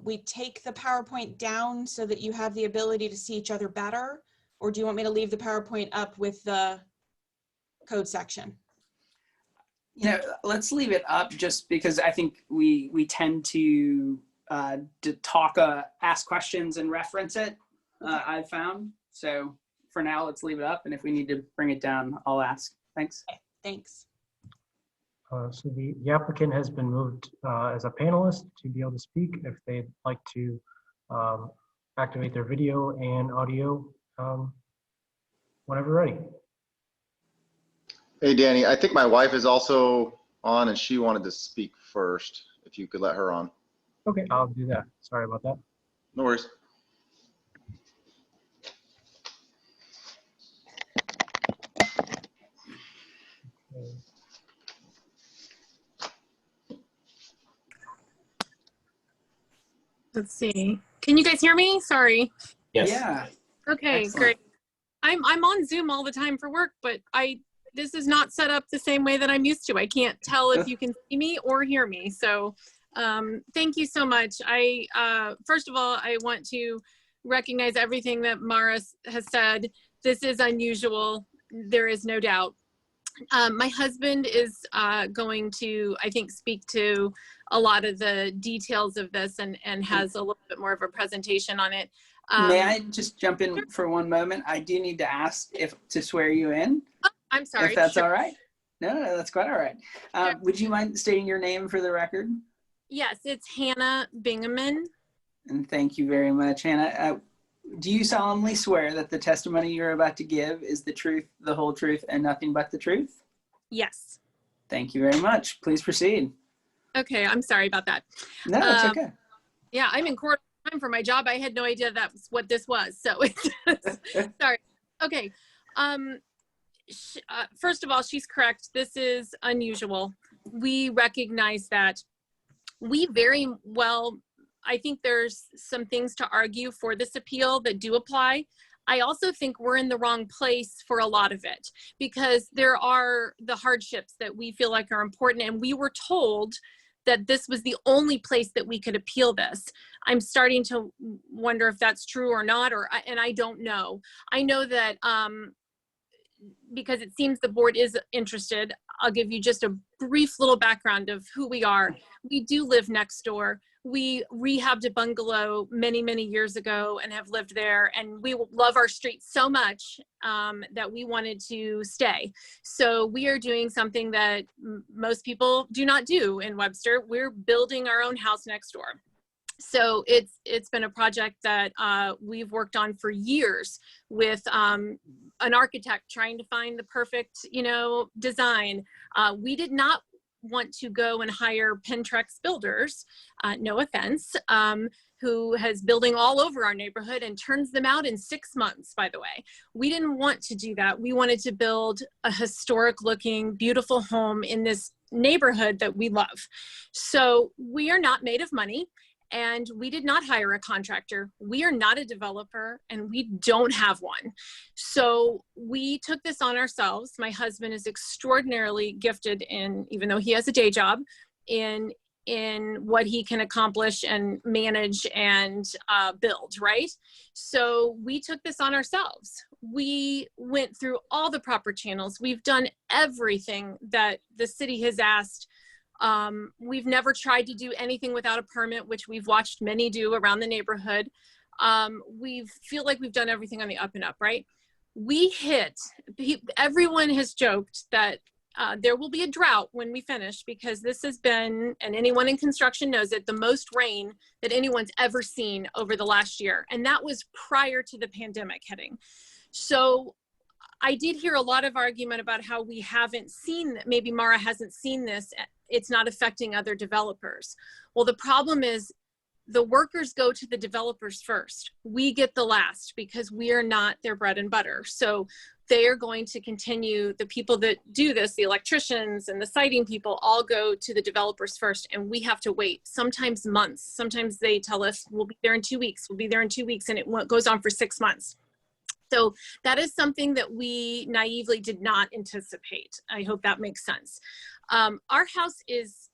we take the PowerPoint down so that you have the ability to see each other better? Or do you want me to leave the PowerPoint up with the code section? You know, let's leave it up just because I think we tend to talk, ask questions and reference it, I've found. So for now, let's leave it up. And if we need to bring it down, I'll ask. Thanks. Okay, thanks. So the applicant has been moved as a panelist to be able to speak if they'd like to activate their video and audio whenever ready. Hey, Danny, I think my wife is also on and she wanted to speak first, if you could let her on. Okay, I'll do that. Sorry about that. No worries. Okay. Let's see. Can you guys hear me? Sorry. Yes. Yeah. Okay, Excellent. great. I'm on Zoom all the time for work, but this is not set up the same way that I'm used to. I can't tell if you can see me or hear me. So thank you so much. First of all, I want to recognize everything that Mara has said. This is unusual. There is no doubt. My husband is going to, I think, speak to a lot of the details of this and has a little bit more of a presentation on it. May I just jump in for one moment? I do need to ask to swear you in. Oh, I'm sorry. If that's Sure. all right. No, that's quite all right. Sure. Would you mind stating your name for the record? Yes, it's Hannah Bingaman. And thank you very much, Hannah. Do you solemnly swear that the testimony you're about to give is the truth, the whole truth, and nothing but the truth? Yes. Thank you very much. Please proceed. Okay, I'm sorry about that. No, it's okay. Yeah, I'm in court all the time for my job. I had no idea that's what this was. So sorry. Okay. First of all, she's correct. This is unusual. We recognize that. We very well, I think there's some things to argue for this appeal that do apply. I also think we're in the wrong place for a lot of it because there are the hardships that we feel like are important, and we were told that this was the only place that we could appeal this. I'm starting to wonder if that's true or not, and I don't know. I know that because it seems the board is interested, I'll give you just a brief little background of who we are. We do live next door. We rehabbed a bungalow many, many years ago and have lived there. And we love our street so much that we wanted to stay. So we are doing something that most people do not do in Webster. We're building our own house next door. So it's been a project that we've worked on for years with an architect trying to find the perfect, design. We did not want to go and hire Pentrex builders, no offense, who has building all over our neighborhood and turns them out in 6 months, by the way. We didn't want to do that. We wanted to build a historic looking, beautiful home in this neighborhood that we love. So we are not made of money. And we did not hire a contractor. We are not a developer and we don't have one. So we took this on ourselves. My husband is extraordinarily gifted in, even though he has a day job, in what he can accomplish and manage and build, right? So we took this on ourselves. We went through all the proper channels. We've done everything that the city has asked. We've never tried to do anything without a permit, which we've watched many do around the neighborhood. We feel like we've done everything on the up and up, right? Everyone has joked that there will be a drought when we finish because this has been, and anyone in construction knows it, the most rain that anyone's ever seen over the last year. And that was prior to the pandemic hitting. So I did hear a lot of argument about how we haven't seen, maybe Mara hasn't seen this, it's not affecting other developers. Well, the problem is the workers go to the developers first. We get the last because we are not their bread and butter. So they are going to continue, the people that do this, the electricians and the siding people all go to the developers first, and we have to wait, sometimes months. Sometimes they tell us, we'll be there in 2 weeks, we'll be there in 2 weeks, and it goes on for 6 months. So that is something that we naively did not anticipate. I hope that makes sense. Our house is,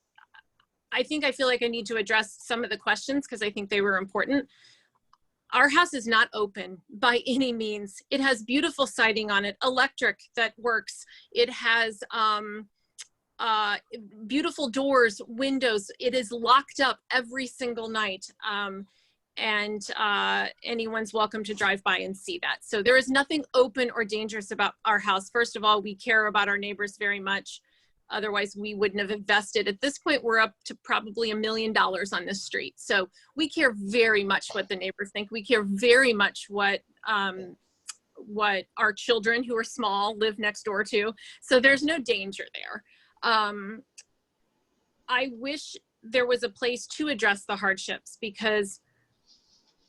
I feel like I need to address some of the questions because I think they were important. Our house is not open by any means. It has beautiful siding on it, electric that works. It has beautiful doors, windows. It is locked up every single night. And anyone's welcome to drive by and see that. So there is nothing open or dangerous about our house. First of all, we care about our neighbors very much. Otherwise, we wouldn't have invested. At this point, we're up to probably $1 million on this street. So we care very much what the neighbors think. We care very much what our children who are small live next door to. So there's no danger there. I wish there was a place to address the hardships because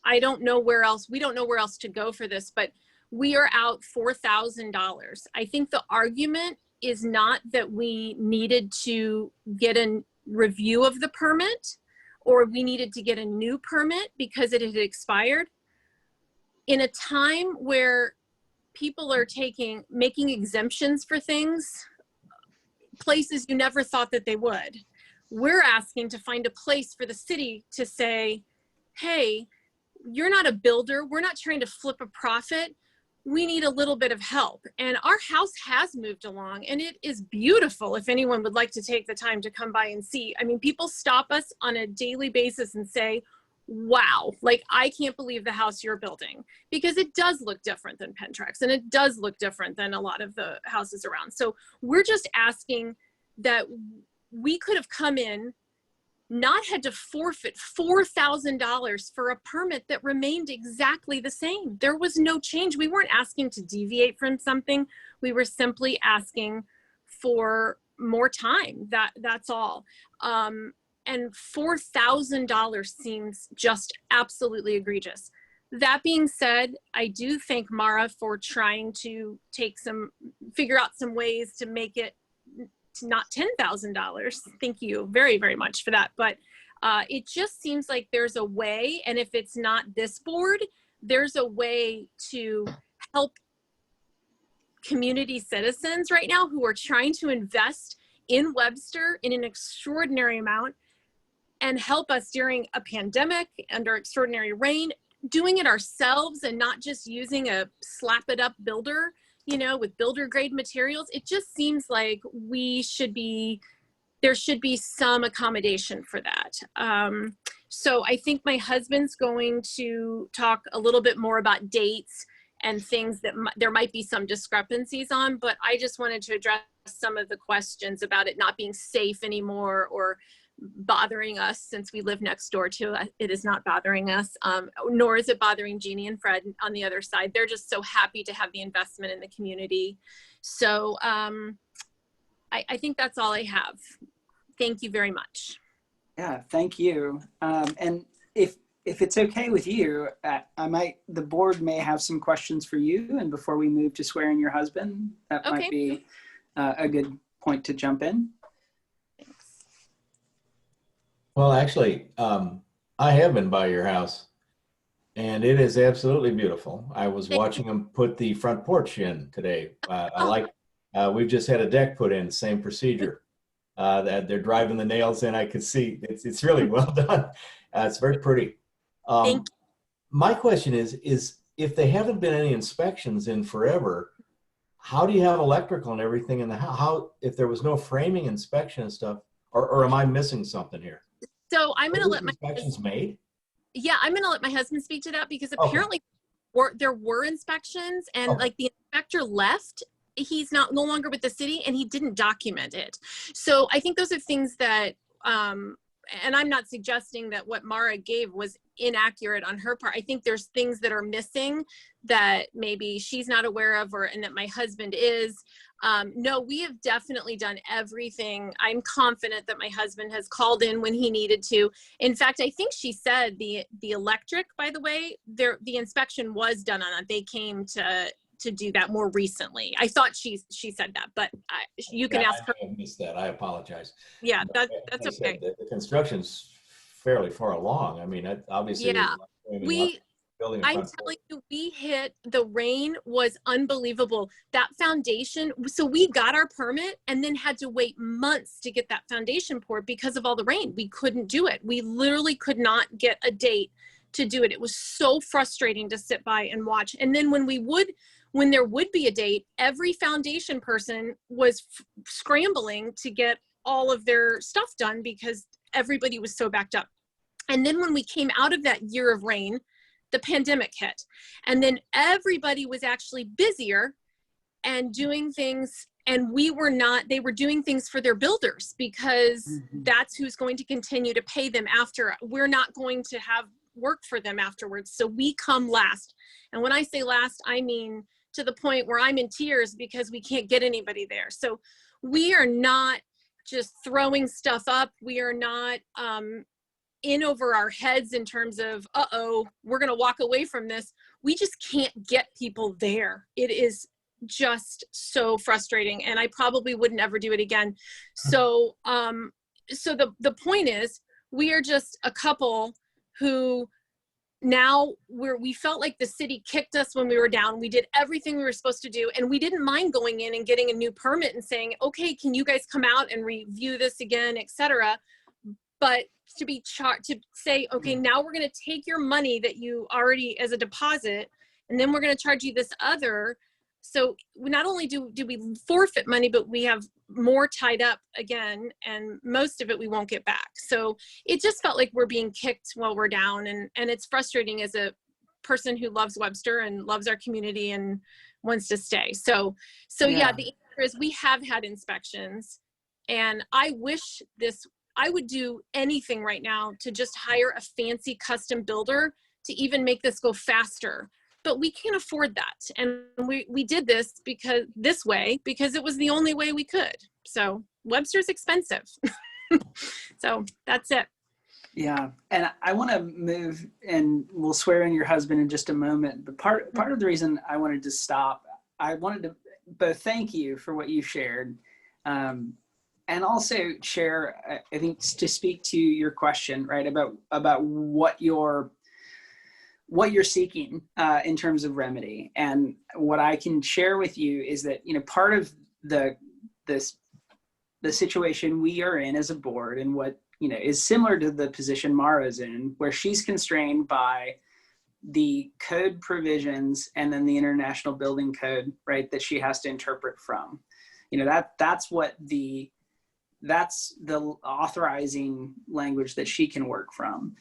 I don't know where else, we don't know where else to go for this, but we are out $4,000. I think the argument is not that we needed to get a review of the permit or we needed to get a new permit because it had expired. In a time where people are making exemptions for things, places you never thought that they would, we're asking to find a place for the city to say, hey, you're not a builder. We're not trying to flip a profit. We need a little bit of help. And our house has moved along and it is beautiful if anyone would like to take the time to come by and see. I mean, people stop us on a daily basis and say, wow, like I can't believe the house you're building, because it does look different than Pentrex and it does look different than a lot of the houses around. So we're just asking that we could have come in, not had to forfeit $4,000 for a permit that remained exactly the same. There was no change. We weren't asking to deviate from something. We were simply asking for more time. That's all. And $4,000 seems just absolutely egregious. That being said, I do thank Mara for trying to figure out some ways to make it not $10,000. Thank you very, very much for that. But it just seems like there's a way, and if it's not this board, there's a way to help community citizens right now who are trying to invest in Webster in an extraordinary amount and help us during a pandemic, under extraordinary rain, doing it ourselves and not just using a slap it up builder you know, with builder grade materials. It just seems like there should be some accommodation for that. So I think my husband's going to talk a little bit more about dates and things that there might be some discrepancies on, but I just wanted to address some of the questions about it not being safe anymore or bothering us since we live next door to it. It is not bothering us, nor is it bothering Jeannie and Fred on the other side. They're just so happy to have the investment in the community. So I think that's all I have. Thank you very much. Yeah, thank you. And if it's okay with you, the board may have some questions for you. And before we move to swearing your husband, that might be a good point to jump in. Thanks. Well, actually, I have been by your house and it is absolutely beautiful. I was watching them put the front porch in today. We've just had a deck put in, same procedure. That they're driving the nails in. I could see it's really well done. It's very pretty. My question is if they haven't been any inspections in forever, how do you have electrical and everything in the house? How, if there was no framing inspection and stuff, or am I missing something here? So I'm going to let inspections made? Yeah, I'm going to let my husband speak to that because apparently there were inspections and like the inspector left. He's no longer with the city and he didn't document it. So I think those are things that, and I'm not suggesting that what Mara gave was inaccurate on her part. I think there's things that are missing that maybe she's not aware of and that my husband is. No, we have definitely done everything. I'm confident that my husband has called in when he needed to. In fact, I think she said the electric, by the way, the inspection was done on it. They came to do that more recently. I thought she said that, but you can ask her. I missed that. I apologize. Yeah, that's okay. The construction's fairly far along. I mean, obviously. Yeah, I'm telling you, the rain was unbelievable. That foundation, so we got our permit and then had to wait months to get that foundation poured because of all the rain. We couldn't do it. We literally could not get a date to do it. It was so frustrating to sit by and watch. And then when there would be a date, every foundation person was scrambling to get all of their stuff done because everybody was so backed up. And then when we came out of that year of rain, the pandemic hit. And then everybody was actually busier and doing things, and they were doing things for their builders because that's who's going to continue to pay them after. We're not going to have work for them afterwards. So we come last. And when I say last, I mean to the point where I'm in tears because we can't get anybody there. So we are not just throwing stuff up. We are not in over our heads in terms of, we're going to walk away from this. We just can't get people there. It is just so frustrating. And I probably would never do it again. So, the point is, we are just a couple who now we felt like the city kicked us when we were down. We did everything we were supposed to do, and we didn't mind going in and getting a new permit and saying, okay, can you guys come out and review this again, etc. But to say, okay, now we're going to take your money that you already as a deposit, and then we're going to charge you this other. So not only do we forfeit money, but we have more tied up again, and most of it we won't get back. So it just felt like we're being kicked while we're down, and it's frustrating as a person who loves Webster and loves our community and wants to stay. So yeah, the answer is we have had inspections, and I would do anything right now to just hire a fancy custom builder to even make this go faster. But we can't afford that. And we did this because it was the only way we could. So Webster's expensive. So that's it. Yeah. And I want to move, and we'll swear in your husband in just a moment. But part of the reason I wanted to stop, I wanted to both thank you for what you shared, and also share, I think, to speak to your question, right, about what you're seeking in terms of remedy. And what I can share with you is that, part of the situation we are in as a board, and what, is similar to the position Mara's in, where she's constrained by the code provisions and then the International Building Code, right, that she has to interpret from. You know, that's the authorizing language that she can work from.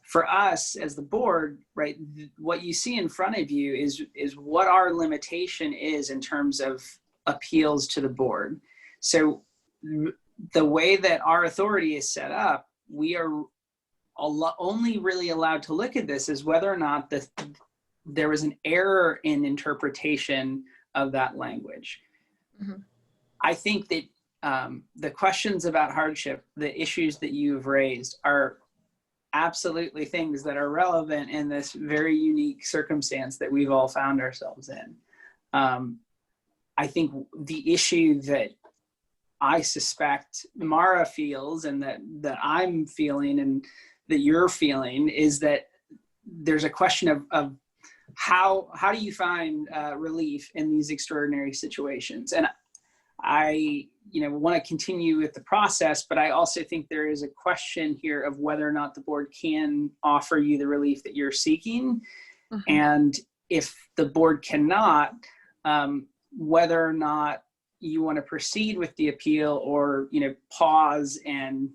For us as the board, right, what you see in front of you is what our limitation is in terms of appeals to the board. So the way that our authority is set up, we are only really allowed to look at this is whether or not there was an error in interpretation of that language. Mm-hmm. I think that the questions about hardship, the issues that you've raised are absolutely things that are relevant in this very unique circumstance that we've all found ourselves in. I think the issue that I suspect Mara feels and that I'm feeling and that you're feeling is that there's a question of how do you find relief in these extraordinary situations? And I, want to continue with the process, but I also think there is a question here of whether or not the board can offer you the relief that you're seeking. Mm-hmm. And if the board cannot, whether or not you want to proceed with the appeal or, pause and,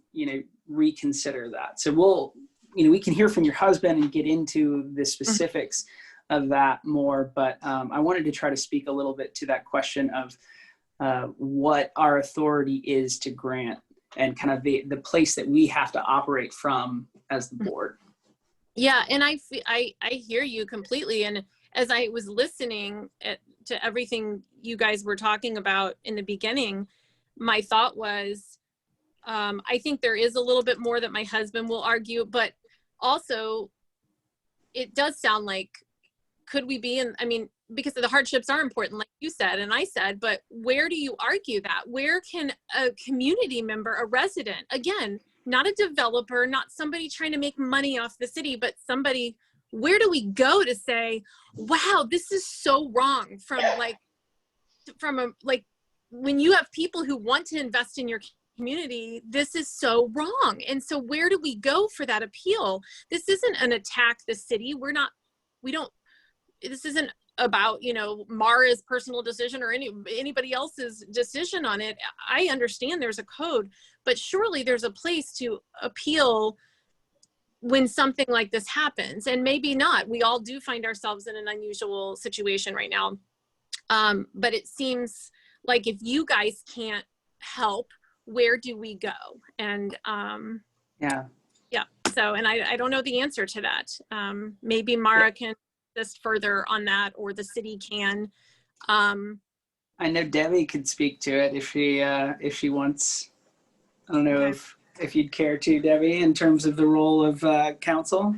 reconsider that. So we can hear from your husband and get into the specifics of that more, but I wanted to try to speak a little bit to that question of what our authority is to grant and kind of the place that we have to operate from as the board. Yeah, and I hear you completely. And as I was listening to everything you guys were talking about in the beginning, my thought was, I think there is a little bit more that my husband will argue, but also it does sound like, could we be because the hardships are important, like you said, and I said, but where do you argue that? Where can a community member, a resident, again, not a developer, not somebody trying to make money off the city, but somebody, where do we go to say, wow, this is so wrong when you have people who want to invest in your community, this is so wrong. And so where do we go for that appeal? This isn't an attack the city. This isn't about, Mara's personal decision or anybody else's decision on it. I understand there's a code, but surely there's a place to appeal when something like this happens, and maybe not. We all do find ourselves in an unusual situation right now. But it seems like if you guys can't help, where do we go? And yeah. So, and I don't know the answer to that. Maybe Mara can just further on that, or the city can. I know Debbie could speak to it if she wants. I don't know if you'd care to, Debbie, in terms of the role of council.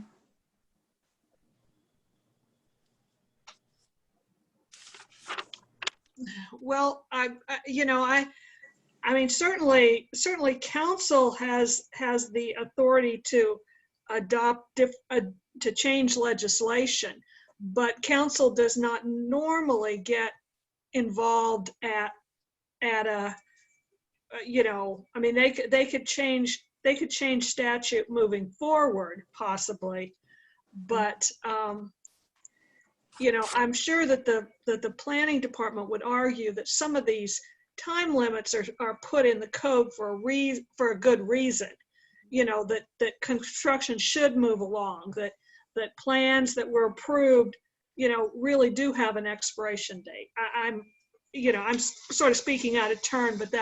Well, certainly council has the authority to adopt to change legislation, but council does not normally get involved at a they could change statute moving forward possibly, but I'm sure that the planning department would argue that some of these time limits are put in the code for a good reason. That construction should move along, that plans that were approved, really do have an expiration date. I'm sort of speaking out of turn, but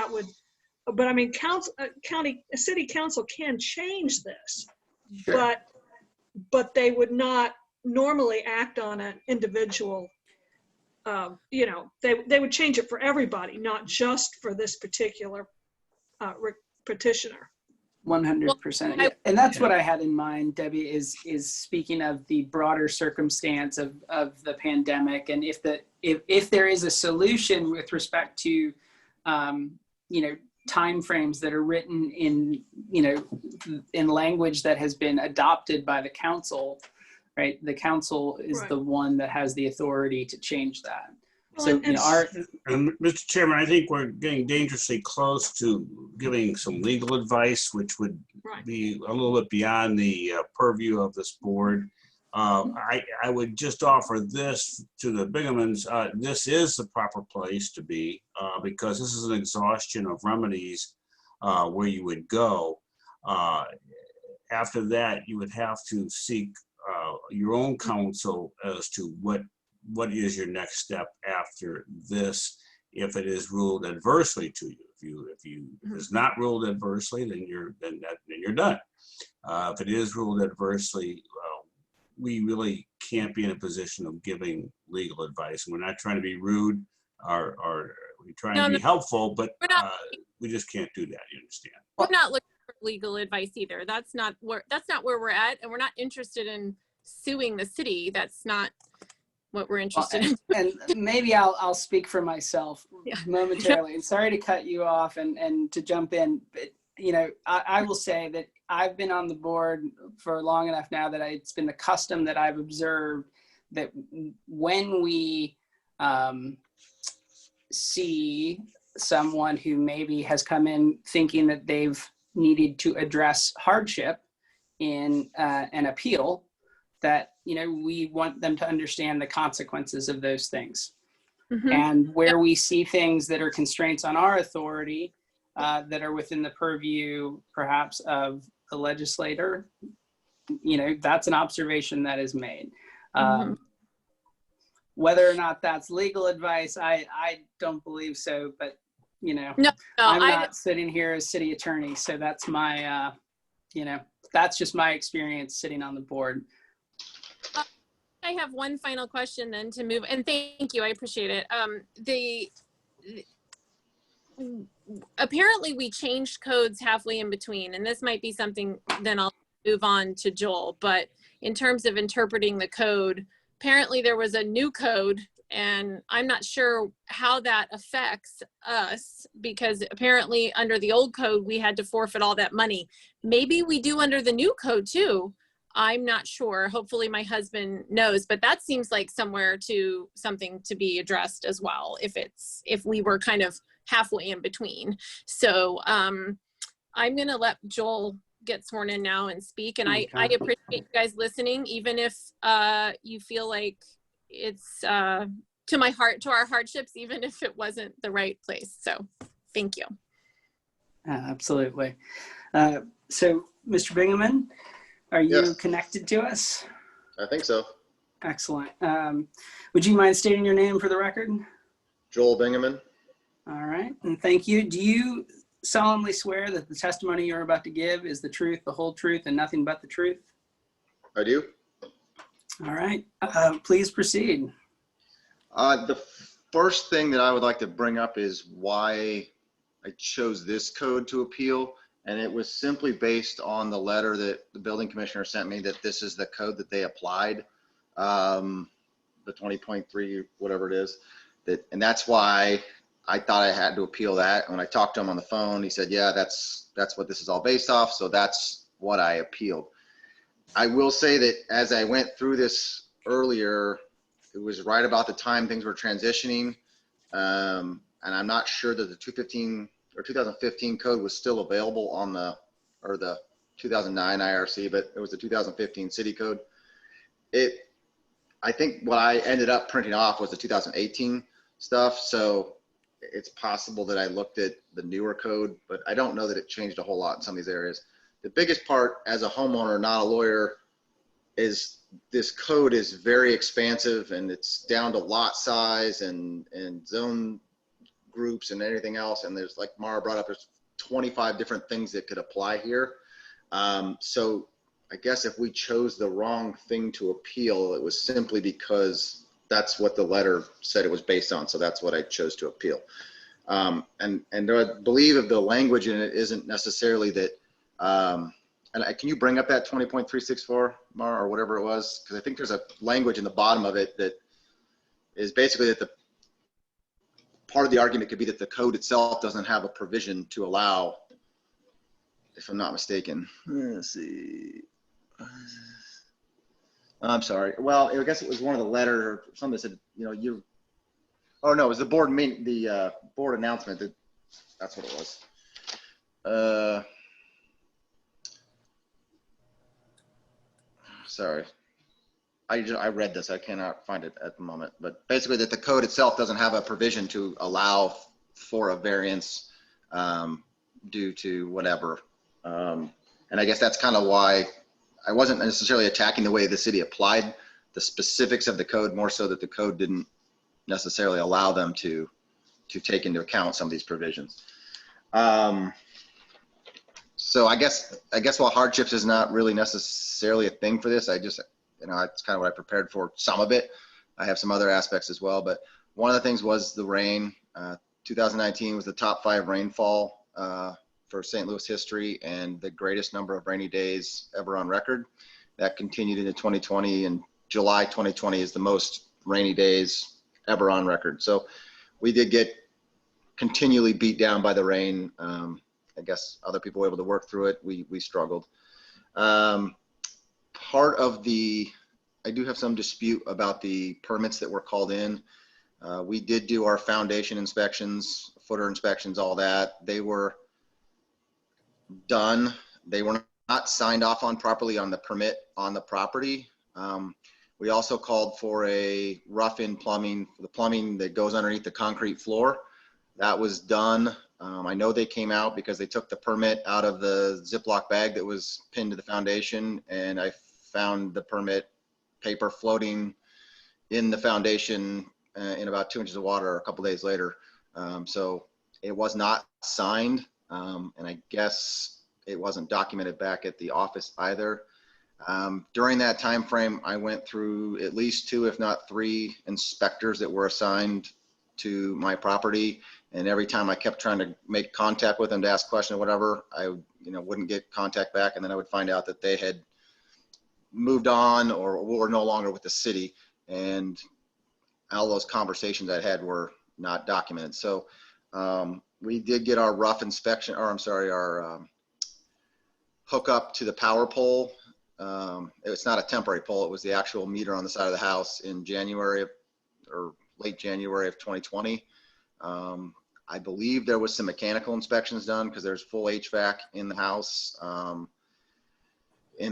city council can change this, sure. but they would not normally act on an individual. They would change it for everybody, not just for this particular petitioner. 100%. And that's what I had in mind, Debbie, is speaking of the broader circumstance of the pandemic, and if there is a solution with respect to timeframes that are written in language that has been adopted by the council, right? The council is the one that has the authority to change that. So, Mr. Chairman, I think we're getting dangerously close to giving some legal advice, which would be a little bit beyond the purview of this board. I would just offer this to the Bingamans. This is the proper place to be because this is an exhaustion of remedies where you would go. After that, you would have to seek your own counsel as to what is your next step after this. If it is ruled adversely to you, if it's not ruled adversely, then you're done. If it is ruled adversely, we really can't be in a position of giving legal advice. We're not trying to be rude or we're trying to be helpful, but we just can't do that. You understand? We're not looking for legal advice either. That's not where we're at, and we're not interested in suing the city. That's not what we're interested in. And maybe I'll speak for myself momentarily. And sorry to cut you off and to jump in, but I will say that I've been on the board for long enough now that it's been the custom that I've observed that when we see someone who maybe has come in thinking that they've needed to address hardship in an appeal, that we want them to understand the consequences of those things. Mm-hmm. And where we see things that are constraints on our authority that are within the purview perhaps of the legislator, that's an observation that is made. Mm-hmm. Whether or not that's legal advice, I don't believe so, but I'm not sitting here as city attorney, so that's my that's just my experience sitting on the board. I have one final question then to move, and thank you, I appreciate it. Apparently we changed codes halfway in between, and this might be something, then I'll move on to Joel, but in terms of interpreting the code, apparently there was a new code, and I'm not sure how that affects us, because apparently under the old code, we had to forfeit all that money. Maybe we do under the new code too. I'm not sure. Hopefully my husband knows, but that seems like something to be addressed as well, if we were kind of halfway in between. So I'm going to let Joel get sworn in now and speak. And I appreciate you guys listening, even if you feel like it's to our hardships, even if it wasn't the right place. So thank you. Absolutely. So Mr. Bingaman, are you connected to us? I think so. Excellent. Would you mind stating your name for the record? Joel Bingaman. All right, and thank you. Do you solemnly swear that the testimony you're about to give is the truth, the whole truth, and nothing but the truth? I do. All right, please proceed. The first thing that I would like to bring up is why I chose this code to appeal. And it was simply based on the letter that the building commissioner sent me, that this is the code that they applied, the 20.3, whatever it is. And that's why I thought I had to appeal that. When I talked to him on the phone, he said, yeah, that's what this is all based off. So that's what I appealed. I will say that as I went through this earlier, it was right about the time things were transitioning. And I'm not sure that the 2015 code was still available on the 2009 IRC, but it was the 2015 city code. I think what I ended up printing off was the 2018 stuff. So it's possible that I looked at the newer code, but I don't know that it changed a whole lot in some of these areas. The biggest part as a homeowner, not a lawyer, is this code is very expansive, and it's down to lot size and zone groups and anything else. And there's, like Mara brought up, there's 25 different things that could apply here. So I guess if we chose the wrong thing to appeal, it was simply because that's what the letter said it was based on. So that's what I chose to appeal. And I believe that the language in it isn't necessarily that, can you bring up that 20.364, Mara, or whatever it was? Because I think there's a language in the bottom of it that is basically that the part of the argument could be that the code itself doesn't have a provision to allow, if I'm not mistaken. Let's see. I'm sorry. Well, I guess it was one of the letters or something that said, oh no, it was the board board announcement. That's what it was. Sorry. I read this, I cannot find it at the moment, but basically that the code itself doesn't have a provision to allow for a variance due to whatever. And I guess that's kind of why I wasn't necessarily attacking the way the city applied the specifics of the code, more so that the code didn't necessarily allow them to take into account some of these provisions. So I guess while hardships is not really necessarily a thing for this, I just, it's kind of what I prepared for some of it. I have some other aspects as well, but one of the things was the rain. 2019 was the top 5 rainfall for St. Louis history and the greatest number of rainy days ever on record. That continued into 2020, and July 2020 is the most rainy days ever on record. So we did get continually beat down by the rain. I guess other people were able to work through it. We struggled. Part of I do have some dispute about the permits that were called in. We did do our foundation inspections, footer inspections, all that. They were done. They were not signed off on properly on the permit on the property. We also called for a rough-in plumbing, the plumbing that goes underneath the concrete floor. That was done. I know they came out because they took the permit out of the Ziploc bag that was pinned to the foundation, and I found the permit paper floating in the foundation in about 2 inches of water a couple days later. So it was not signed, and I guess it wasn't documented back at the office either. During that time frame, I went through at least 2, if not 3 inspectors that were assigned to my property. And every time I kept trying to make contact with them to ask questions or whatever, I wouldn't get contact back. And then I would find out that they had moved on or were no longer with the city. And all those conversations I had were not documented. So we did get our rough inspection, or I'm sorry, our hookup to the power pole. It's not a temporary pole. It was the actual meter on the side of the house in January or late January of 2020. I believe there was some mechanical inspections done because there's full HVAC in the house. And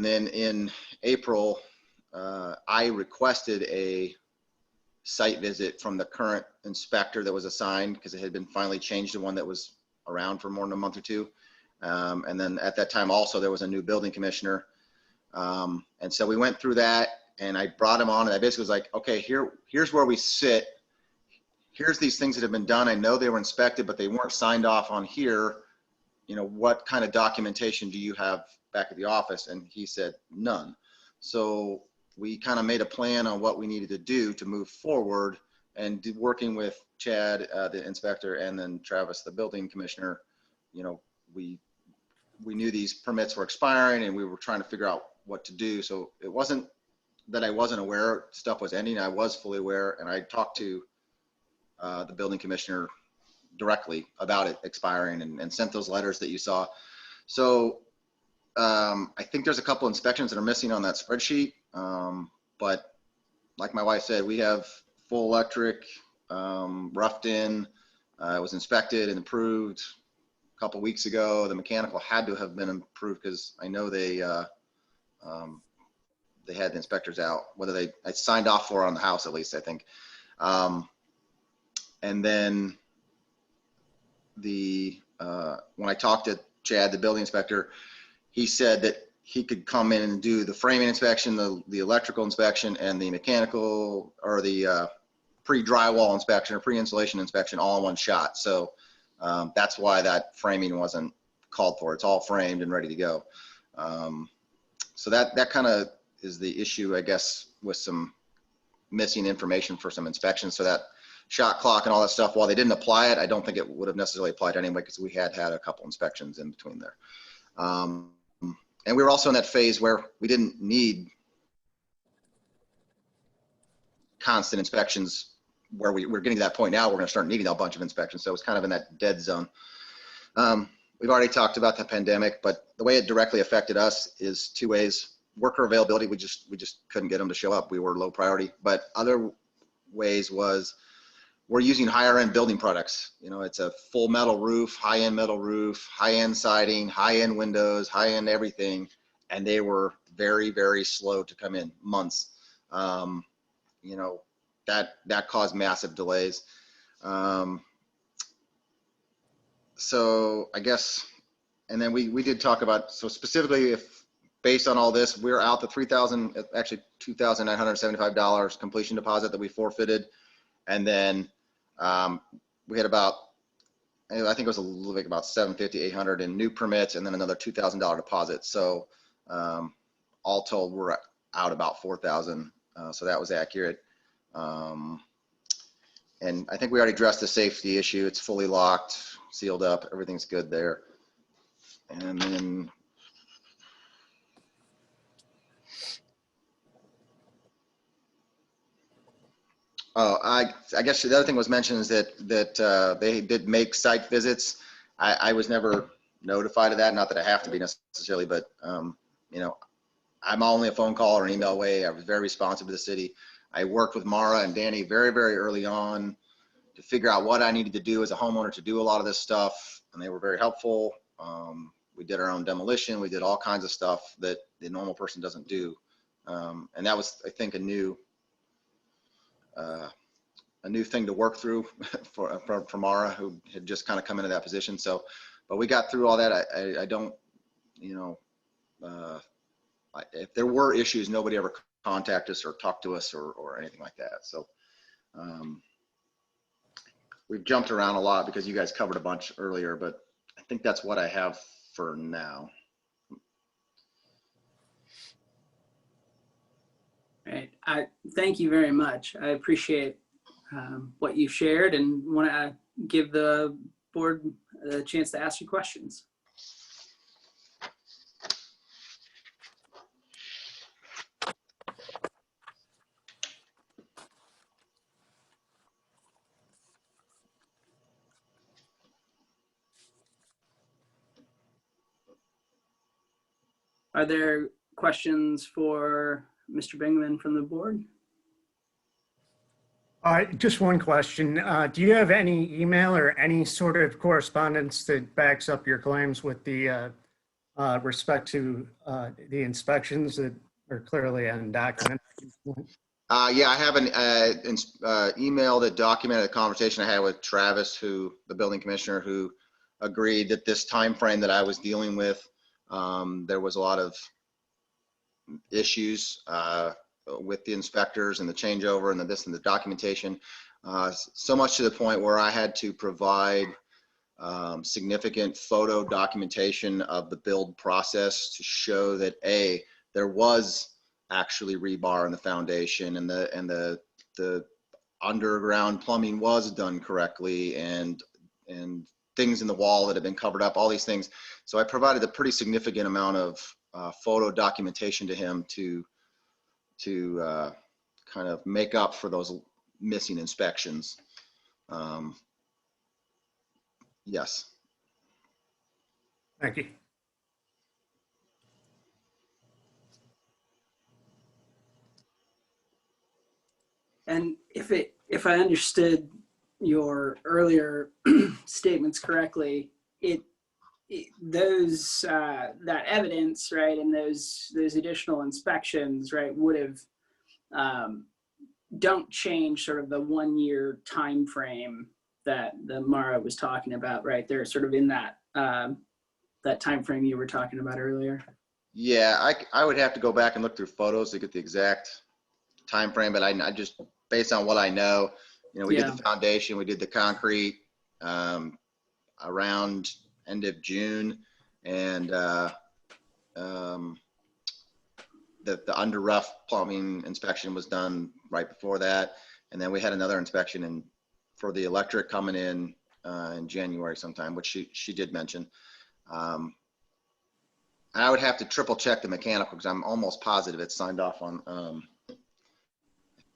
then in April, I requested a site visit from the current inspector that was assigned because it had been finally changed to one that was around for more than a month or 2. And then at that time also there was a new building commissioner. And so we went through that, and I brought him on, and I basically was like, okay, here's where we sit. Here's these things that have been done. I know they were inspected, but they weren't signed off on here. What kind of documentation do you have back at the office? And he said, none. So we kind of made a plan on what we needed to do to move forward, and working with Chad, the inspector, and then Travis, the building commissioner, we knew these permits were expiring and we were trying to figure out what to do. So it wasn't that I wasn't aware stuff was ending. I was fully aware, and I talked to the building commissioner directly about it expiring and sent those letters that you saw. So I think there's a couple inspections that are missing on that spreadsheet. But like my wife said, we have full electric, roughed in, it was inspected and approved a couple weeks ago. The mechanical had to have been approved because I know they had the inspectors out, whether I signed off for on the house, at least, I think. And then when I talked to Chad, the building inspector, he said that he could come in and do the framing inspection, the electrical inspection, and the mechanical or the pre-drywall inspection or pre-installation inspection all in one shot. So that's why that framing wasn't called for. It's all framed and ready to go. So that kind of is the issue, I guess, with some missing information for some inspections. So that shot clock and all that stuff, while they didn't apply it, I don't think it would have necessarily applied anyway because we had a couple inspections in between there. And we were also in that phase where we didn't need constant inspections, where we're getting to that point now, we're going to start needing a bunch of inspections. So it was kind of in that dead zone. We've already talked about the pandemic, but the way it directly affected us is 2 ways. Worker availability, we just couldn't get them to show up. We were low priority. But other ways was we're using higher end building products. It's a full metal roof, high-end metal roof, high-end siding, high-end windows, high-end everything. And they were very, very slow to come in, months. You know, that caused massive delays. So I guess, and then we did talk about, so specifically, if based on all this, we're out the $2,975 completion deposit that we forfeited. And then we had about, I think it was a little bit about 750, 800 in new permits, and then another $2,000 deposit. So all told, we're out about 4,000. So that was accurate. And I think we already addressed the safety issue. It's fully locked, sealed up, everything's good there. And then I guess the other thing was mentioned is that they did make site visits. I was never notified of that. Not that I have to be necessarily, but you know, I'm only a phone call or an email away. I was very responsive to the city. I worked with Mara and Danny very, very early on to figure out what I needed to do as a homeowner to do a lot of this stuff, and they were very helpful. We did our own demolition. We did all kinds of stuff that the normal person doesn't do, and that was, I think, a new thing to work through for Mara, who had just kind of come into that position. So, but we got through all that. I don't, you know, if there were issues, nobody ever contacted us or talked to us or anything like that. So we've jumped around a lot because you guys covered a bunch earlier, but I think that's what I have for now. Right. I thank you very much. I appreciate what you've shared and want to give the board a chance to ask you questions. Are there questions for Mr. Bingaman from the board? Just one question. Do you have any email or any sort of correspondence that backs up your claims with the respect to the inspections that are clearly undocumented? Yeah, I have an email that documented a conversation I had with Travis, the building commissioner, who agreed that this time frame that I was dealing with, there was a lot of issues with the inspectors and the changeover and the documentation, so much to the point where I had to provide significant photo documentation of the build process to show that there was actually rebar in the foundation and the underground plumbing was done correctly and things in the wall that had been covered up, all these things. So I provided a pretty significant amount of photo documentation to him to kind of make up for those missing inspections. Yes. Thank you. And if I understood your earlier statements correctly, those that evidence, right, and those additional inspections, right, would have don't change sort of the 1 year time frame that the Mara was talking about, right? They're sort of in that that time frame you were talking about earlier. Yeah, I would have to go back and look through photos to get the exact time frame, but I just, based on what I know, you know, we did the foundation, we did the concrete around end of June, and the under rough plumbing inspection was done right before that, and then we had another inspection for the electric coming in January sometime, which she did mention. I would have to triple check the mechanical because I'm almost positive it's signed off on.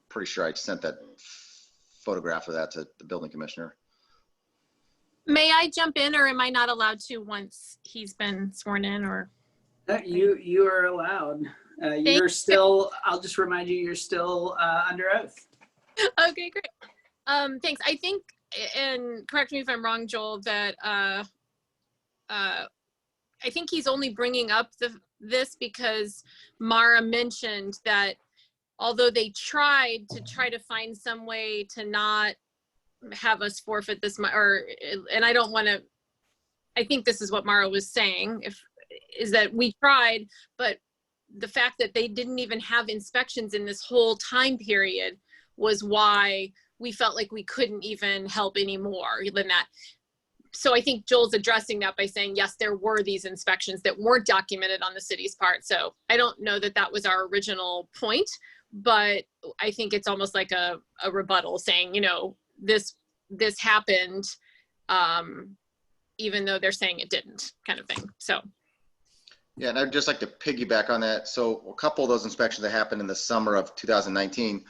Pretty sure I sent that photograph of that to the building commissioner. May I jump in, or am I not allowed to once he's been sworn in? Or you are allowed. You're still. I'll just remind you, you're still under oath. Okay, great. Thanks. I think, and correct me if I'm wrong, Joel, that I think he's only bringing up this because Mara mentioned that although they tried to find some way to not have us forfeit this, and I don't want to, I think this is what Mara was saying, is that we tried, but the fact that they didn't even have inspections in this whole time period was why we felt like we couldn't even help any more than that. So I think Joel's addressing that by saying, yes, there were these inspections that weren't documented on the city's part. So I don't know that that was our original point, but I think it's almost like a rebuttal saying, you know, this happened, even though they're saying it didn't, kind of thing. So. Yeah, and I'd just like to piggyback on that. So a couple of those inspections that happened in the summer of 2019,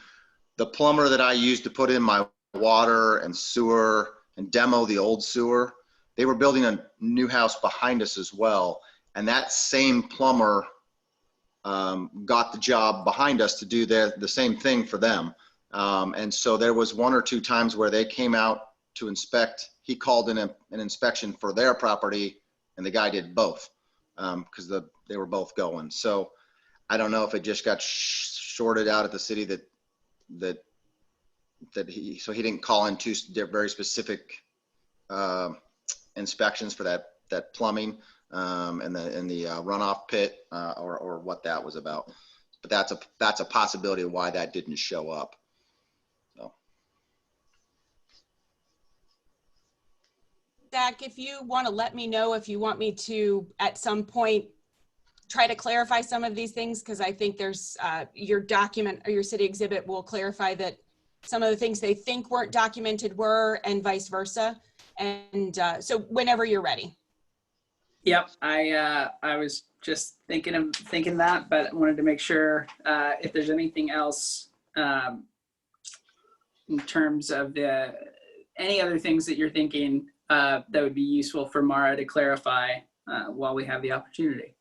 the plumber that I used to put in my water and sewer and demo the old sewer, they were building a new house behind us as well. And that same plumber got the job behind us to do the same thing for them. And so there was 1 or 2 times where they came out to inspect. He called in an inspection for their property, and the guy did both because they were both going. So I don't know if it just got shorted out at the city that he didn't call in 2 very specific inspections for that plumbing and the runoff pit or what that was about. But that's a possibility of why that didn't show up. So. Zach, if you want to let me know if you want me to at some point try to clarify some of these things, because I think there's your document or your city exhibit will clarify that some of the things they think weren't documented were, and vice versa. And so whenever you're ready. Yep, I was just thinking that, but I wanted to make sure if there's anything else in terms of any other things that you're thinking that would be useful for Mara to clarify while we have the opportunity.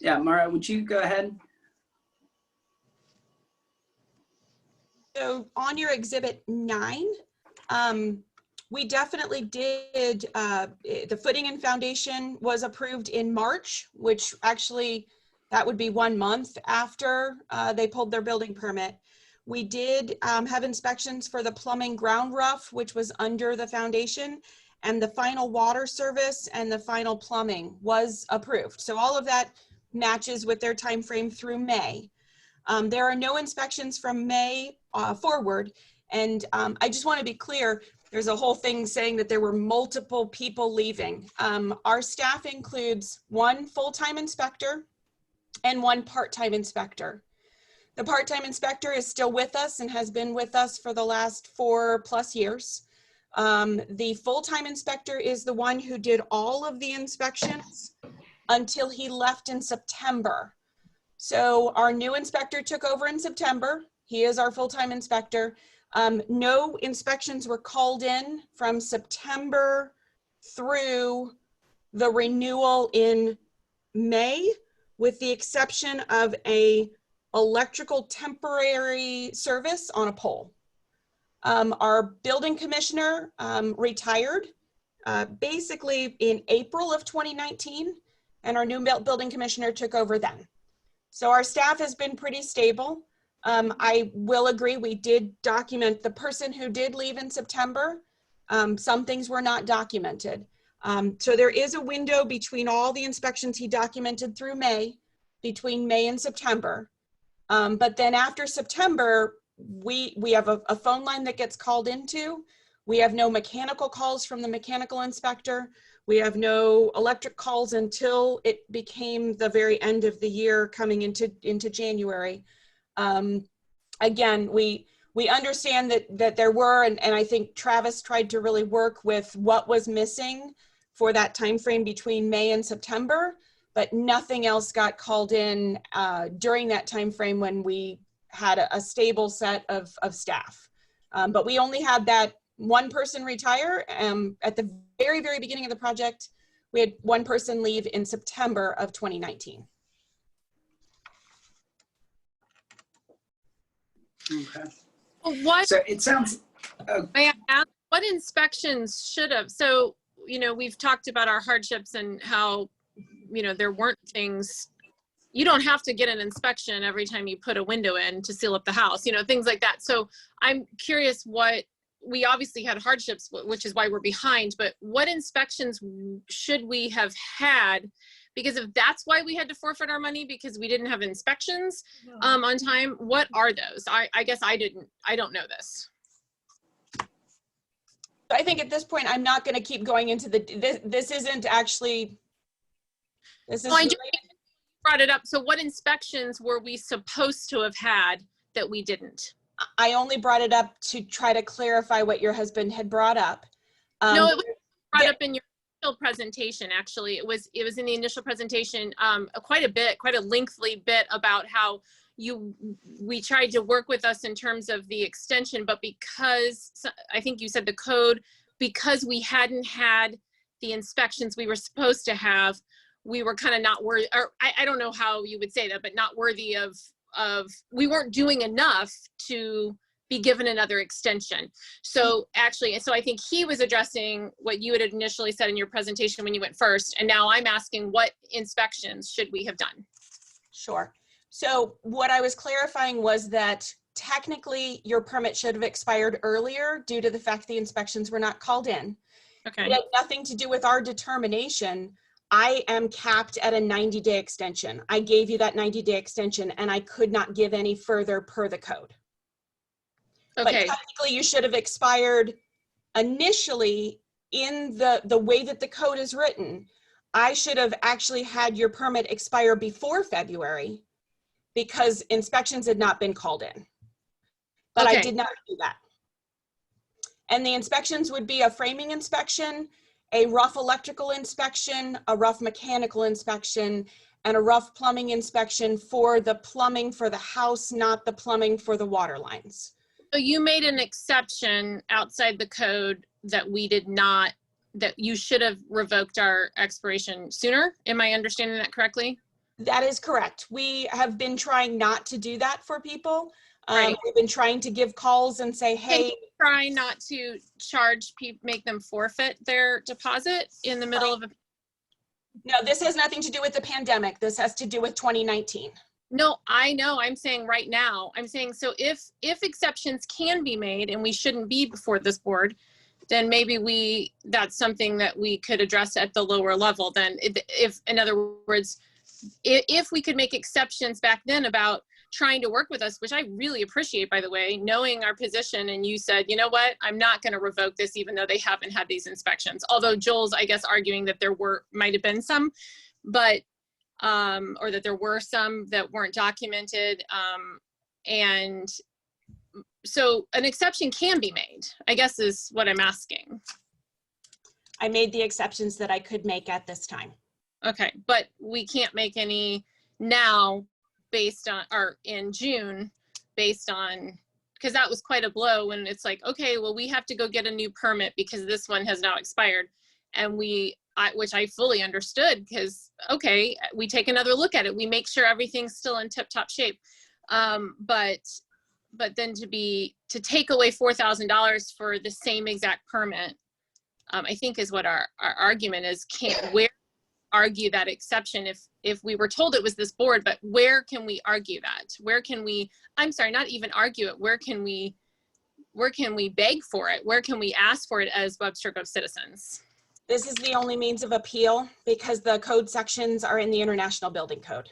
Yeah, Mara, would you go ahead? So on your exhibit 9, we definitely did, the footing and foundation was approved in March, which actually that would be 1 month after they pulled their building permit. We did have inspections for the plumbing ground rough, which was under the foundation, and the final water service and the final plumbing was approved. So all of that matches with their time frame through May. There are no inspections from May forward. And I just want to be clear, there's a whole thing saying that there were multiple people leaving. Our staff includes 1 full-time inspector and 1 part-time inspector. The part-time inspector is still with us and has been with us for the last 4+ years. The full-time inspector is the one who did all of the inspections until he left in September. So our new inspector took over in September. He is our full-time inspector. No inspections were called in from September through the renewal in May, with the exception of a electrical temporary service on a pole. Our building commissioner retired basically in April of 2019, and our new building commissioner took over then. So our staff has been pretty stable. I will agree, we did document the person who did leave in September. Some things were not documented. So there is a window between all the inspections he documented through May, between May and September. But then after September, we have a phone line that gets called into. We have no mechanical calls from the mechanical inspector. We have no electric calls until it became the very end of the year coming into January. Again, we understand that there were, and I think Travis tried to really work with what was missing for that time frame between May and September, but nothing else got called in during that time frame when we had a stable set of staff. But we only had that 1 person retire at the very, very beginning of the project. We had 1 person leave in September of 2019. Okay. What, So it sounds. may I ask, what inspections should have, so you know, we've talked about our hardships and how, you know, there weren't things, you don't have to get an inspection every time you put a window in to seal up the house, you know, things like that. So I'm curious what, we obviously had hardships, which is why we're behind, but what inspections should we have had? Because if that's why we had to forfeit our money because we didn't have inspections on time, what are those? I guess I don't know this. I think at this point, I'm not going to keep going into this isn't actually, this is. Well, I just brought it up. So what inspections were we supposed to have had that we didn't? I only brought it up to try to clarify what your husband had brought up. No, it was brought up in your initial presentation, actually. It was in the initial presentation, quite a lengthy bit about how we tried to work with us in terms of the extension, but because I think you said the code, because we hadn't had the inspections we were supposed to have, we were kind of not worthy, or I don't know how you would say that, but not worthy of we weren't doing enough to be given another extension. So actually, so I think he was addressing what you had initially said in your presentation when you went first. And now I'm asking, what inspections should we have done? Sure. So what I was clarifying was that technically your permit should have expired earlier due to the fact the inspections were not called in. Okay. It had nothing to do with our determination. I am capped at a 90-day extension. I gave you that 90-day extension and I could not give any further per the code. Okay. But technically you should have expired initially in the way that the code is written. I should have actually had your permit expire before February because inspections had not been called in. But okay. I did not do that. And the inspections would be a framing inspection, a rough electrical inspection, a rough mechanical inspection, and a rough plumbing inspection for the plumbing for the house, not the plumbing for the water lines. So you made an exception outside the code that we did not, that you should have revoked our expiration sooner. Am I understanding that correctly? That is correct. We have been trying not to do that for people. Right. We've been trying to give calls and say, hey. Try not to charge people, make them forfeit their deposit in the middle of a. No, this has nothing to do with the pandemic. This has to do with 2019. No, I know. I'm saying right now, I'm saying, so if exceptions can be made and we shouldn't be before this board, then maybe that's something that we could address at the lower level. Then if in other words, if we could make exceptions back then about trying to work with us, which I really appreciate, by the way, knowing our position, and you said, you know what, I'm not going to revoke this even though they haven't had these inspections. Although Joel's, I guess, arguing that there might have been some, but or that there were some that weren't documented. And so an exception can be made, I guess is what I'm asking. I made the exceptions that I could make at this time. Okay, but we can't make any now based on, or in June, based on, because that was quite a blow when it's like, okay, well, we have to go get a new permit because this one has now expired. And which I fully understood because, okay, we take another look at it. We make sure everything's still in tip-top shape. But then to take away $4,000 for the same exact permit, I think is what our argument is. Where argue that exception if we were told it was this board, but where can we argue that? Where can we, I'm sorry, not even argue it. Where can we beg for it? Where can we ask for it as Webster Grove citizens? This is the only means of appeal because the code sections are in the International Building Code.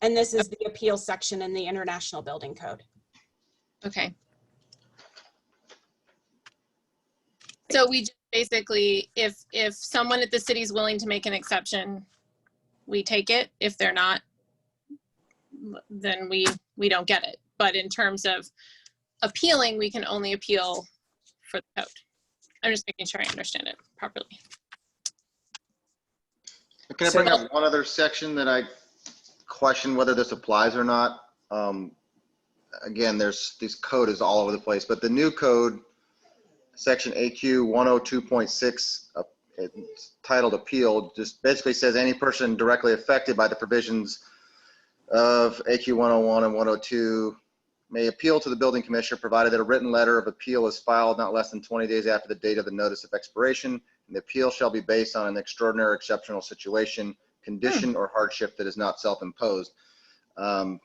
And this is the appeal section in the International Building Code. Okay. So we just basically, if someone at the city is willing to make an exception, we take it. If they're not, then we don't get it. But in terms of appealing, we can only appeal for the code. I'm just making sure I understand it properly. Can I bring up one other section that I question whether this applies or not? Again, this code is all over the place, but the new code, section AQ 102.6, it's titled appeal, just basically says any person directly affected by the provisions of AQ 101 and 102 may appeal to the building commissioner provided that a written letter of appeal is filed not less than 20 days after the date of the notice of expiration, and And the appeal shall be based on an extraordinary or exceptional situation, condition, or hardship that is not self-imposed. And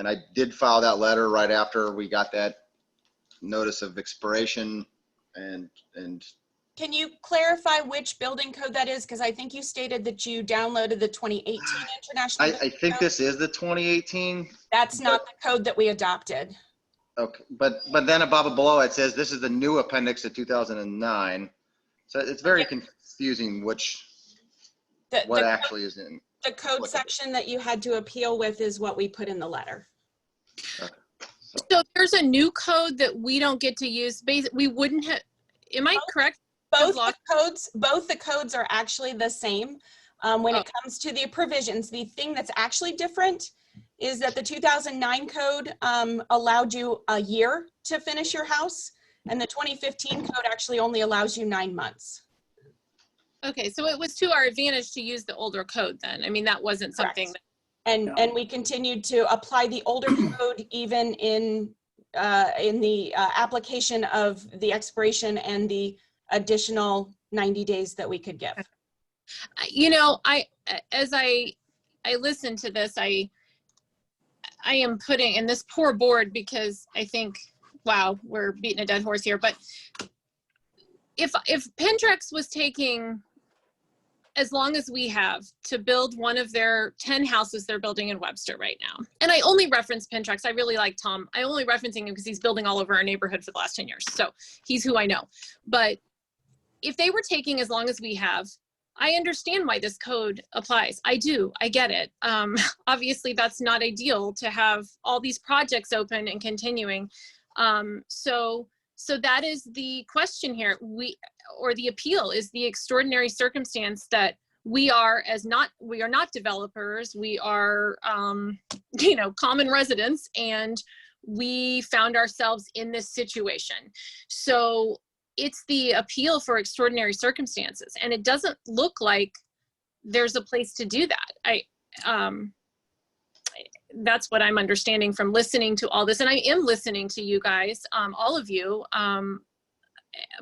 I did file that letter right after we got that notice of expiration. And Can you clarify which building code that is? Because I think you stated that you downloaded the 2018 International. I think this is the 2018. That's not the code that we adopted. Okay, but then above below it says this is the new appendix to 2009. So it's very confusing what actually is in. The code section that you had to appeal with is what we put in the letter. Okay. So there's a new code that we don't get to use. We wouldn't have, am I correct? Both the codes are actually the same. When it comes to the provisions, the thing that's actually different is that the 2009 code allowed you a year to finish your house, and the 2015 code actually only allows you 9 months. Okay, so it was to our advantage to use the older code then. I mean, that wasn't something that, and we continued to apply the older code even in the application of the expiration and the additional 90 days that we could give. you know, as I listen to this, I am putting in this poor board, because I think, wow, we're beating a dead horse here, but if Pendrex was taking as long as we have to build one of their 10 houses they're building in Webster right now. And I only reference Pendrex. I really like Tom. I only referencing him because he's building all over our neighborhood for the last 10 years. So he's who I know. But if they were taking as long as we have, I understand why this code applies. I do. I get it. Obviously, that's not ideal to have all these projects open and continuing. So that is the question here. Or the appeal is the extraordinary circumstance that we are not developers. We are, common residents, and we found ourselves in this situation. So it's the appeal for extraordinary circumstances, and it doesn't look like there's a place to do that. That's what I'm understanding from listening to all this, and I am listening to you guys, all of you.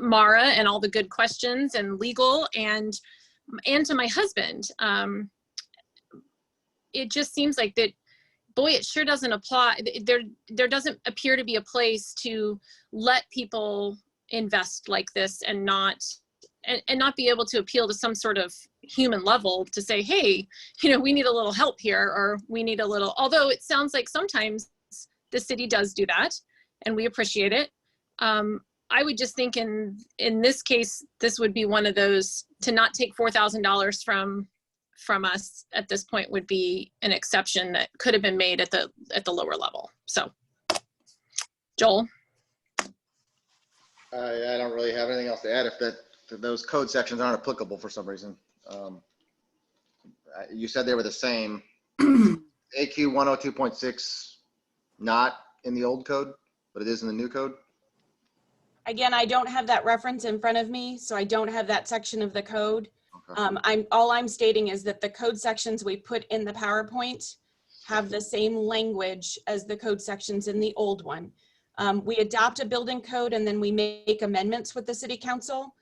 Mara, and all the good questions, and legal, and to my husband. It just seems like that, boy, it sure doesn't apply. There doesn't appear to be a place to let people invest like this and not be able to appeal to some sort of human level to say, hey, we need a little help here, or we need a little, although it sounds like sometimes the city does do that, and we appreciate it. I would just think in this case, this would be one of those, to not take $4,000 from us at this point would be an exception that could have been made at the lower level. So, Joel. I don't really have anything else to add. If those code sections aren't applicable for some reason, you said they were the same. AQ 102.6 not in the old code, but it is in the new code. Again, I don't have that reference in front of me, so I don't have that section of the code. Okay. All I'm stating is that the code sections we put in the PowerPoint have the same language as the code sections in the old one. We adopt a building code, and then we make amendments with the city council.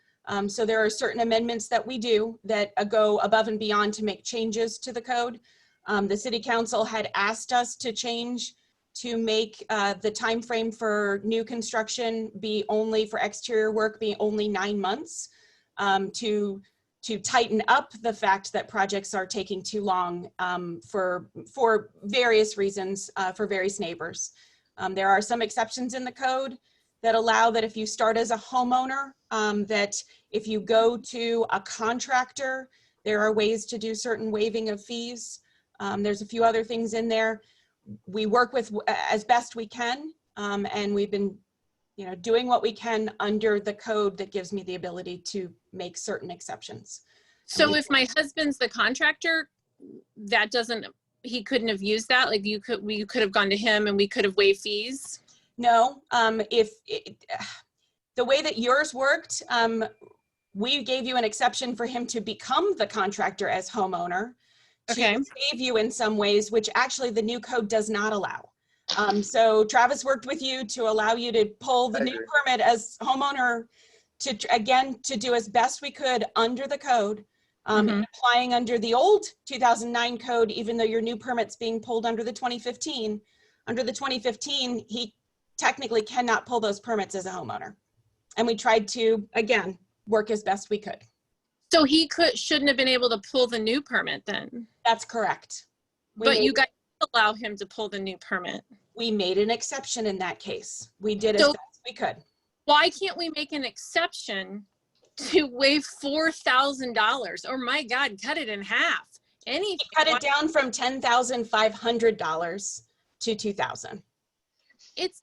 So there are certain amendments that we do that go above and beyond to make changes to the code. The city council had asked us to make the time frame for new construction be only for exterior work be only 9 months, to tighten up the fact that projects are taking too long for various reasons for various neighbors. There are some exceptions in the code that allow that if you start as a homeowner, that if you go to a contractor, there are ways to do certain waiving of fees. There's a few other things in there. We work with as best we can, and we've been, doing what we can under the code that gives me the ability to make certain exceptions. So if my husband's the contractor, he couldn't have used that? Like we could have gone to him and we could have waived fees? No, the way that yours worked, we gave you an exception for him to become the contractor as homeowner. Okay. To save you in some ways, which actually the new code does not allow. So Travis worked with you to allow you to pull the new permit as homeowner to do as best we could under the code, and applying under the old 2009 code, even though your new permit's being pulled under the 2015. Under the 2015, he technically cannot pull those permits as a homeowner. And we tried to, again, work as best we could. So he shouldn't have been able to pull the new permit then? That's correct. But you guys allow him to pull the new permit? We made an exception in that case. We did as best we could. Why can't we make an exception to waive $4,000? Or my God, cut it in half. Cut it down from $10,500 to $2,000. It's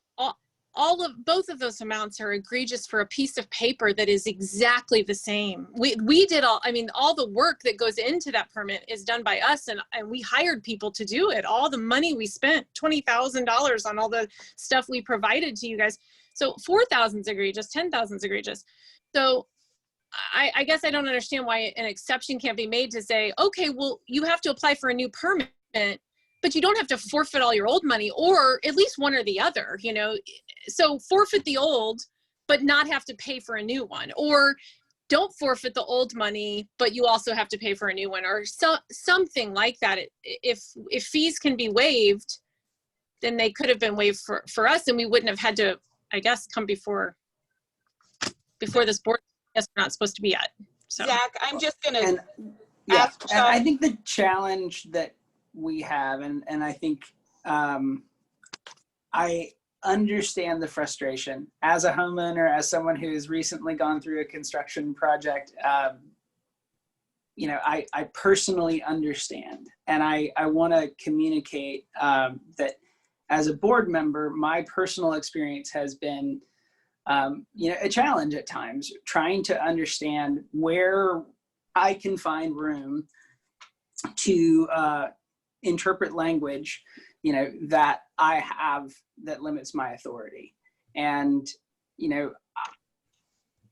both of those amounts are egregious for a piece of paper that is exactly the same. We did all the work that goes into that permit is done by us, and we hired people to do it. All the money we spent, $20,000 on all the stuff we provided to you guys. So 4,000 is egregious, 10,000 is egregious. So I guess I don't understand why an exception can't be made to say, okay, well, you have to apply for a new permit, but you don't have to forfeit all your old money, or at least one or the other, So forfeit the old, but not have to pay for a new one, or don't forfeit the old money, but you also have to pay for a new one, or something like that. If fees can be waived, then they could have been waived for us, and we wouldn't have had to, I guess, come before this board. I guess we're not supposed to be at. So Zach, I'm just gonna ask. And I think the challenge that we have, and I think I understand the frustration as a homeowner, as someone who has recently gone through a construction project. I personally understand, and I want to communicate that as a board member, my personal experience has been a challenge at times, trying to understand where I can find room to interpret language, that I have that limits my authority. And, it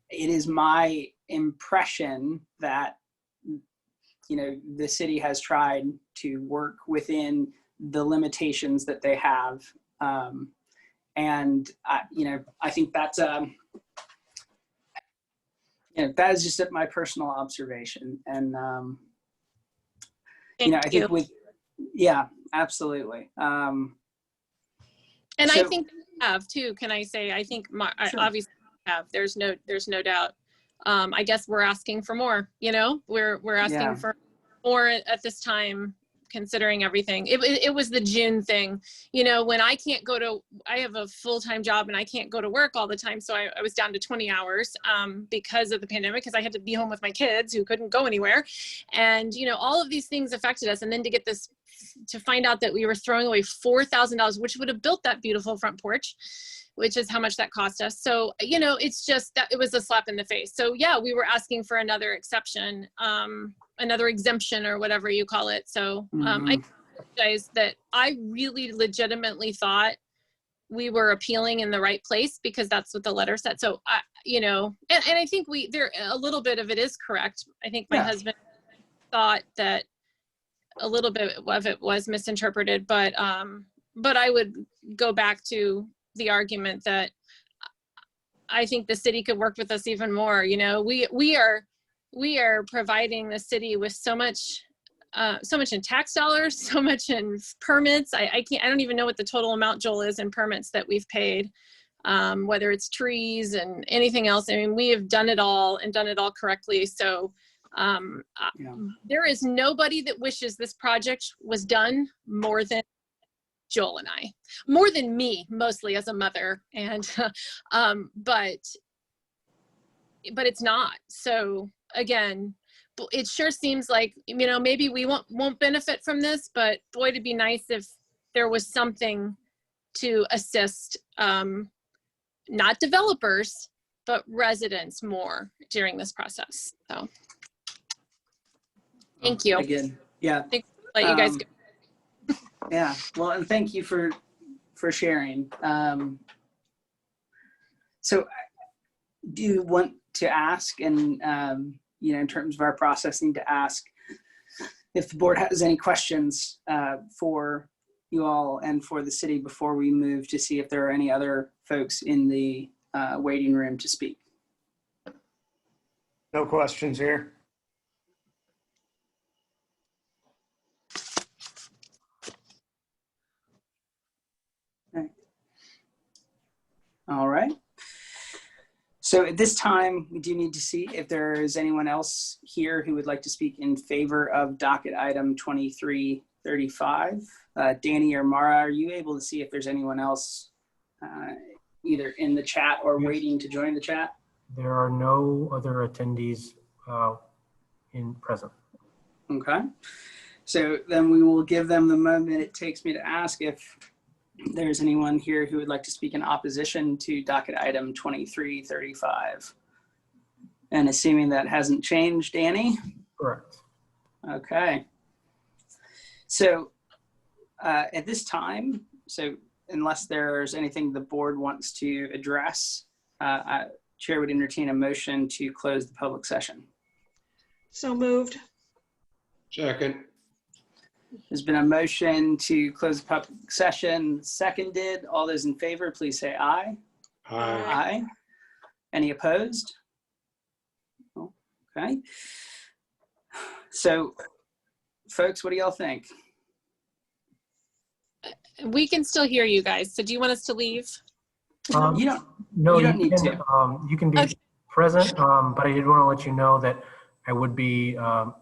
is my impression that, the city has tried to work within the limitations that they have. And I think that's, that is just my personal observation. And, I think absolutely. And I think we have too, can I say, I think Sure. obviously we have, there's no doubt. I guess we're asking for more, we're asking for more at this time, considering everything. It was the June thing, when I have a full-time job and I can't go to work all the time. So I was down to 20 hours because of the pandemic, because I had to be home with my kids who couldn't go anywhere. And, all of these things affected us. And then to find out that we were throwing away $4,000, which would have built that beautiful front porch, which is how much that cost us. So, it's just that it was a slap in the face. So yeah, we were asking for another exception, another exemption, or whatever you call it. So I apologize that I really legitimately thought we were appealing in the right place, because that's what the letter said. So, and I think a little bit of it is correct. I think my husband thought that a little bit of it was misinterpreted, but I would go back to the argument that I think the city could work with us even more. We are providing the city with so much in tax dollars, so much in permits. I don't even know what the total amount, Joel, is in permits that we've paid, whether it's trees and anything else. I mean, we have done it all and done it all correctly. So there is nobody that wishes this project was done more than Joel and I, more than me, mostly as a mother. And, but it's not. So again, it sure seems like, maybe we won't benefit from this, but boy, it'd be nice if there was something to assist, not developers, but residents more during this process. So thank you. Again, yeah. Let you guys go. Yeah, well, and thank you for sharing. So do you want to ask, and in terms of our process, need to ask if the board has any questions for you all and for the city before we move to see if there are any other folks in the waiting room to speak. No questions here. All right. So at this time, we do need to see if there is anyone else here who would like to speak in favor of docket item 2335. Danny or Mara, are you able to see if there's anyone else either in the chat or Yes. waiting to join the chat? There are no other attendees in present. Okay. So then we will give them the moment it takes me to ask if there's anyone here who would like to speak in opposition to docket item 2335. And assuming that hasn't changed, Danny? Correct. Okay. So at this time, so unless there's anything the board wants to address, Chair would entertain a motion to close the public session. So moved. Second. There's been a motion to close the public session, seconded. All those in favor, please say aye. Aye. Aye. Any opposed? Okay. So, folks, what do y'all think? We can still hear you guys. So do you want us to leave? You don't. No, you don't need can, to. you can be Okay. present, but I did want to let you know that I would be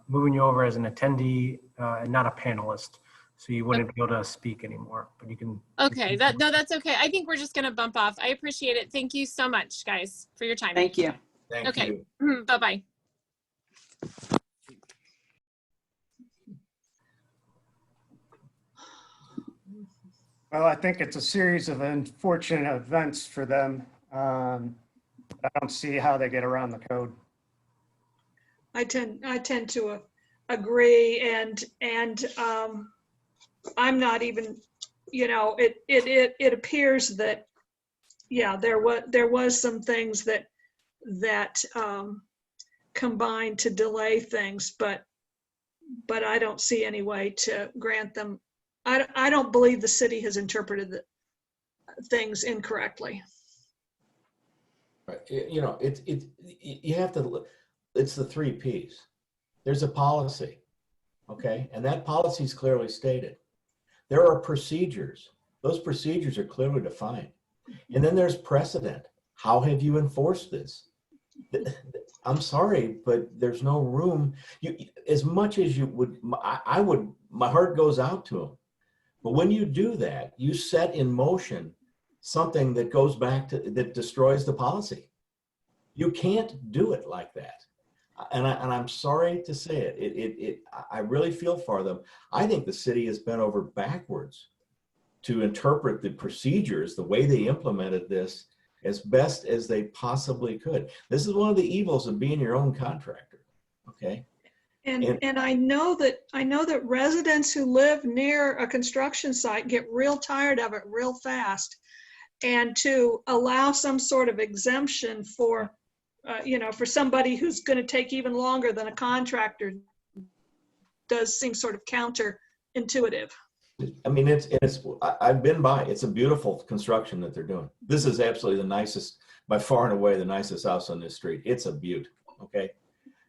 moving you over as an attendee and not a panelist. So you wouldn't be able to speak anymore, but you can. Okay, that's okay. I think we're just gonna bump off. I appreciate it. Thank you so much, guys, for your time. Thank you. Thank Okay. you. Bye-bye. Well, I think it's a series of unfortunate events for them. I don't see how they get around the code. I tend to agree, and I'm not even, it appears that, yeah, there was some things that combined to delay things, but I don't see any way to grant them. I don't believe the city has interpreted the things incorrectly. Right. You have to look, it's the 3 Ps. There's a policy, okay? And that policy is clearly stated. There are procedures. Those procedures are clearly defined. And then there's precedent. How have you enforced this? I'm sorry, but there's no room. As much as you would, my heart goes out to them. But when you do that, you set in motion something that goes back to, that destroys the policy. You can't do it like that. And I'm sorry to say it. I really feel for them. I think the city has bent over backwards to interpret the procedures, the way they implemented this, as best as they possibly could. This is one of the evils of being your own contractor, okay? And I know that residents who live near a construction site get real tired of it real fast. And to allow some sort of exemption for, for somebody who's going to take even longer than a contractor does seem sort of counterintuitive. I mean, I've been by, it's a beautiful construction that they're doing. This is absolutely the nicest, by far and away, the nicest house on this street. It's a beaut, okay?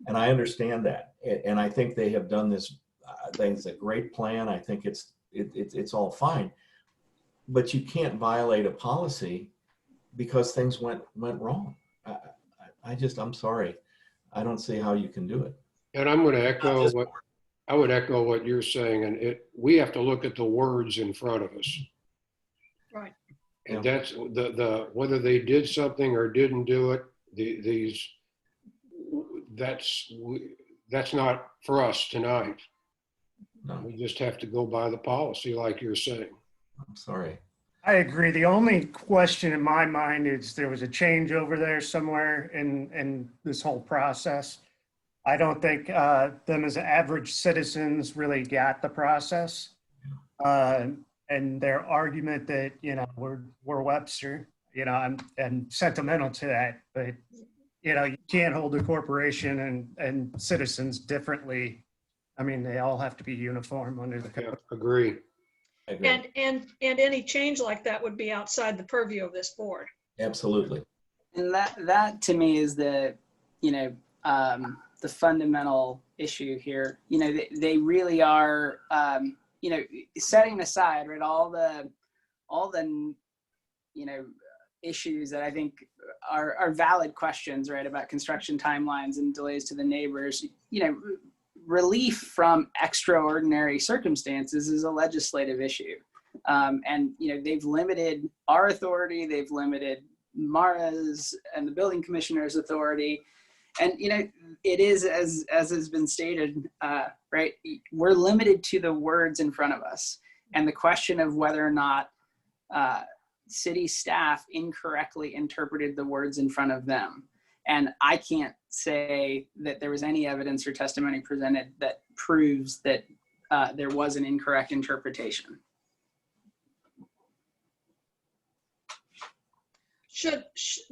And I understand that. And I think they have done this, I think it's a great plan. I think it's all fine. But you can't violate a policy because things went wrong. I'm sorry. I don't see how you can do it. And I'm going to echo what you're saying. And we have to look at the words in front of us. Right. And that's whether they did something or didn't do it, that's not for us tonight. No. We just have to go by the policy like you're saying. I'm sorry. I agree. The only question in my mind is there was a change over there somewhere in this whole process. I don't think them as average citizens really got the process. And their argument that, we're Webster, I'm sentimental to that, but you can't hold a corporation and citizens differently. I mean, they all have to be uniform under the code. Agree. And any change like that would be outside the purview of this board. Absolutely. And that to me is the, the fundamental issue here. You know, they really are, you know, setting aside, right, all the, you know, issues that I think are valid questions, right, about construction timelines and delays to the neighbors. You know, relief from extraordinary circumstances is a legislative issue. And, you know, they've limited our authority, they've limited Mara's and the building commissioner's authority. And, you know, it is, as has been stated, right, we're limited to the words in front of us. And the question of whether or not city staff incorrectly interpreted the words in front of them. And I can't say that there was any evidence or testimony presented that proves that there was an incorrect interpretation.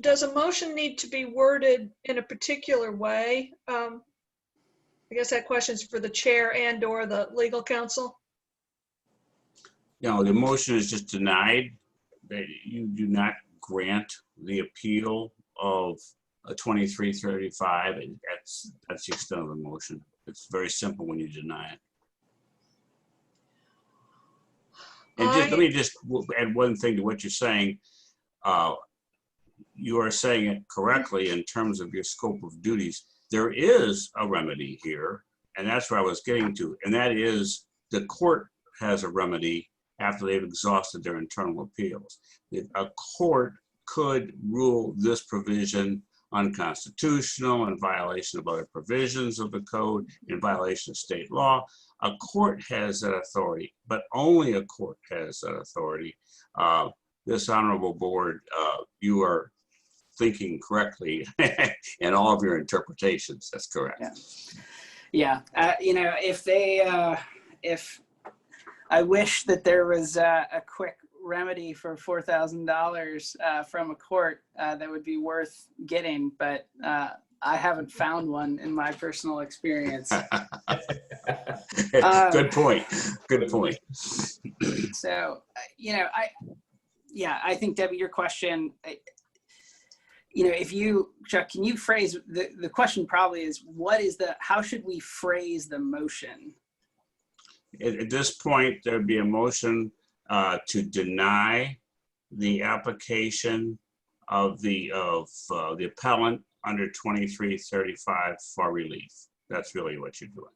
Does a motion need to be worded in a particular way? I guess that question's for the chair and or the legal counsel. No, the motion is just denied, that you do not grant the appeal of a 2335. And that's the extent of the motion. It's very simple when you deny it. And just, let me just add one thing to what you're saying. You are saying it correctly in terms of your scope of duties. There is a remedy here, and that's where I was getting to, and that is the court has a remedy after they've exhausted their internal appeals. A court could rule this provision unconstitutional, in violation of other provisions of the code, in violation of state law. A court has that authority, but only a court has that authority. This honorable board, you are thinking correctly in all of your interpretations. That's correct. Yeah. You know, if I wish that there was a quick remedy for $4,000 from a court that would be worth getting, but I haven't found one in my personal experience. Good point. Good point. So, you know, I think, Debbie, your question, you know, if you, Chuck, can you phrase, the question probably is, how should we phrase the motion? At this point, there'd be a motion to deny the application of the appellant under 2335 for relief. That's really what you're doing.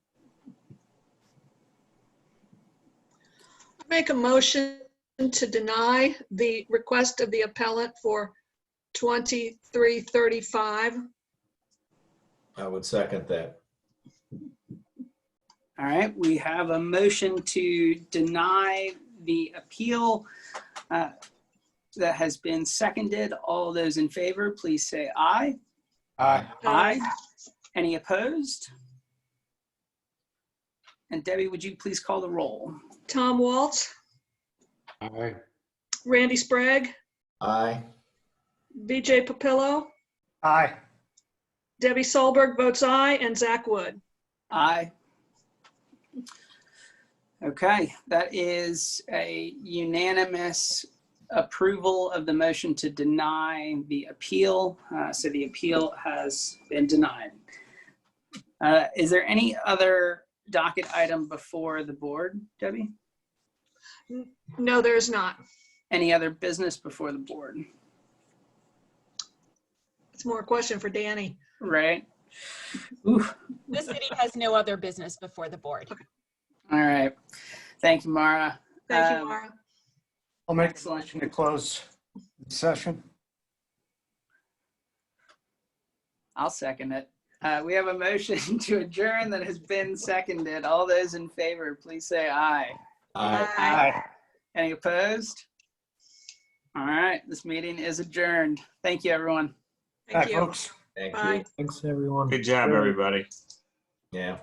Make a motion to deny the request of the appellant for 2335. I would second that. All right, we have a motion to deny the appeal that has been seconded. All those in favor, please say aye. Aye. Aye. Any opposed? And Debbie, would you please call the roll? Tom Waltz, Aye. Randy Sprague, Aye. BJ Papillo, Aye. Debbie Solberg votes aye, and Zach Wood. Aye. Okay, that is a unanimous approval of the motion to deny the appeal. So the appeal has been denied. Is there any other docket item before the board, Debbie? No, there's not. Any other business before the board? It's more a question for Danny. Right. Oof. The city has no other business before the board. All right. Thank you, Mara. Thank you, Mara. I'll make a motion to close the session. I'll second it. We have a motion to adjourn that has been seconded. All those in favor, please say aye. Aye. Aye. Any opposed? All right, this meeting is adjourned. Thank you, everyone. Thank Bye, you. folks. Thank Bye. you. Thanks, everyone. Good job, everybody. Yeah.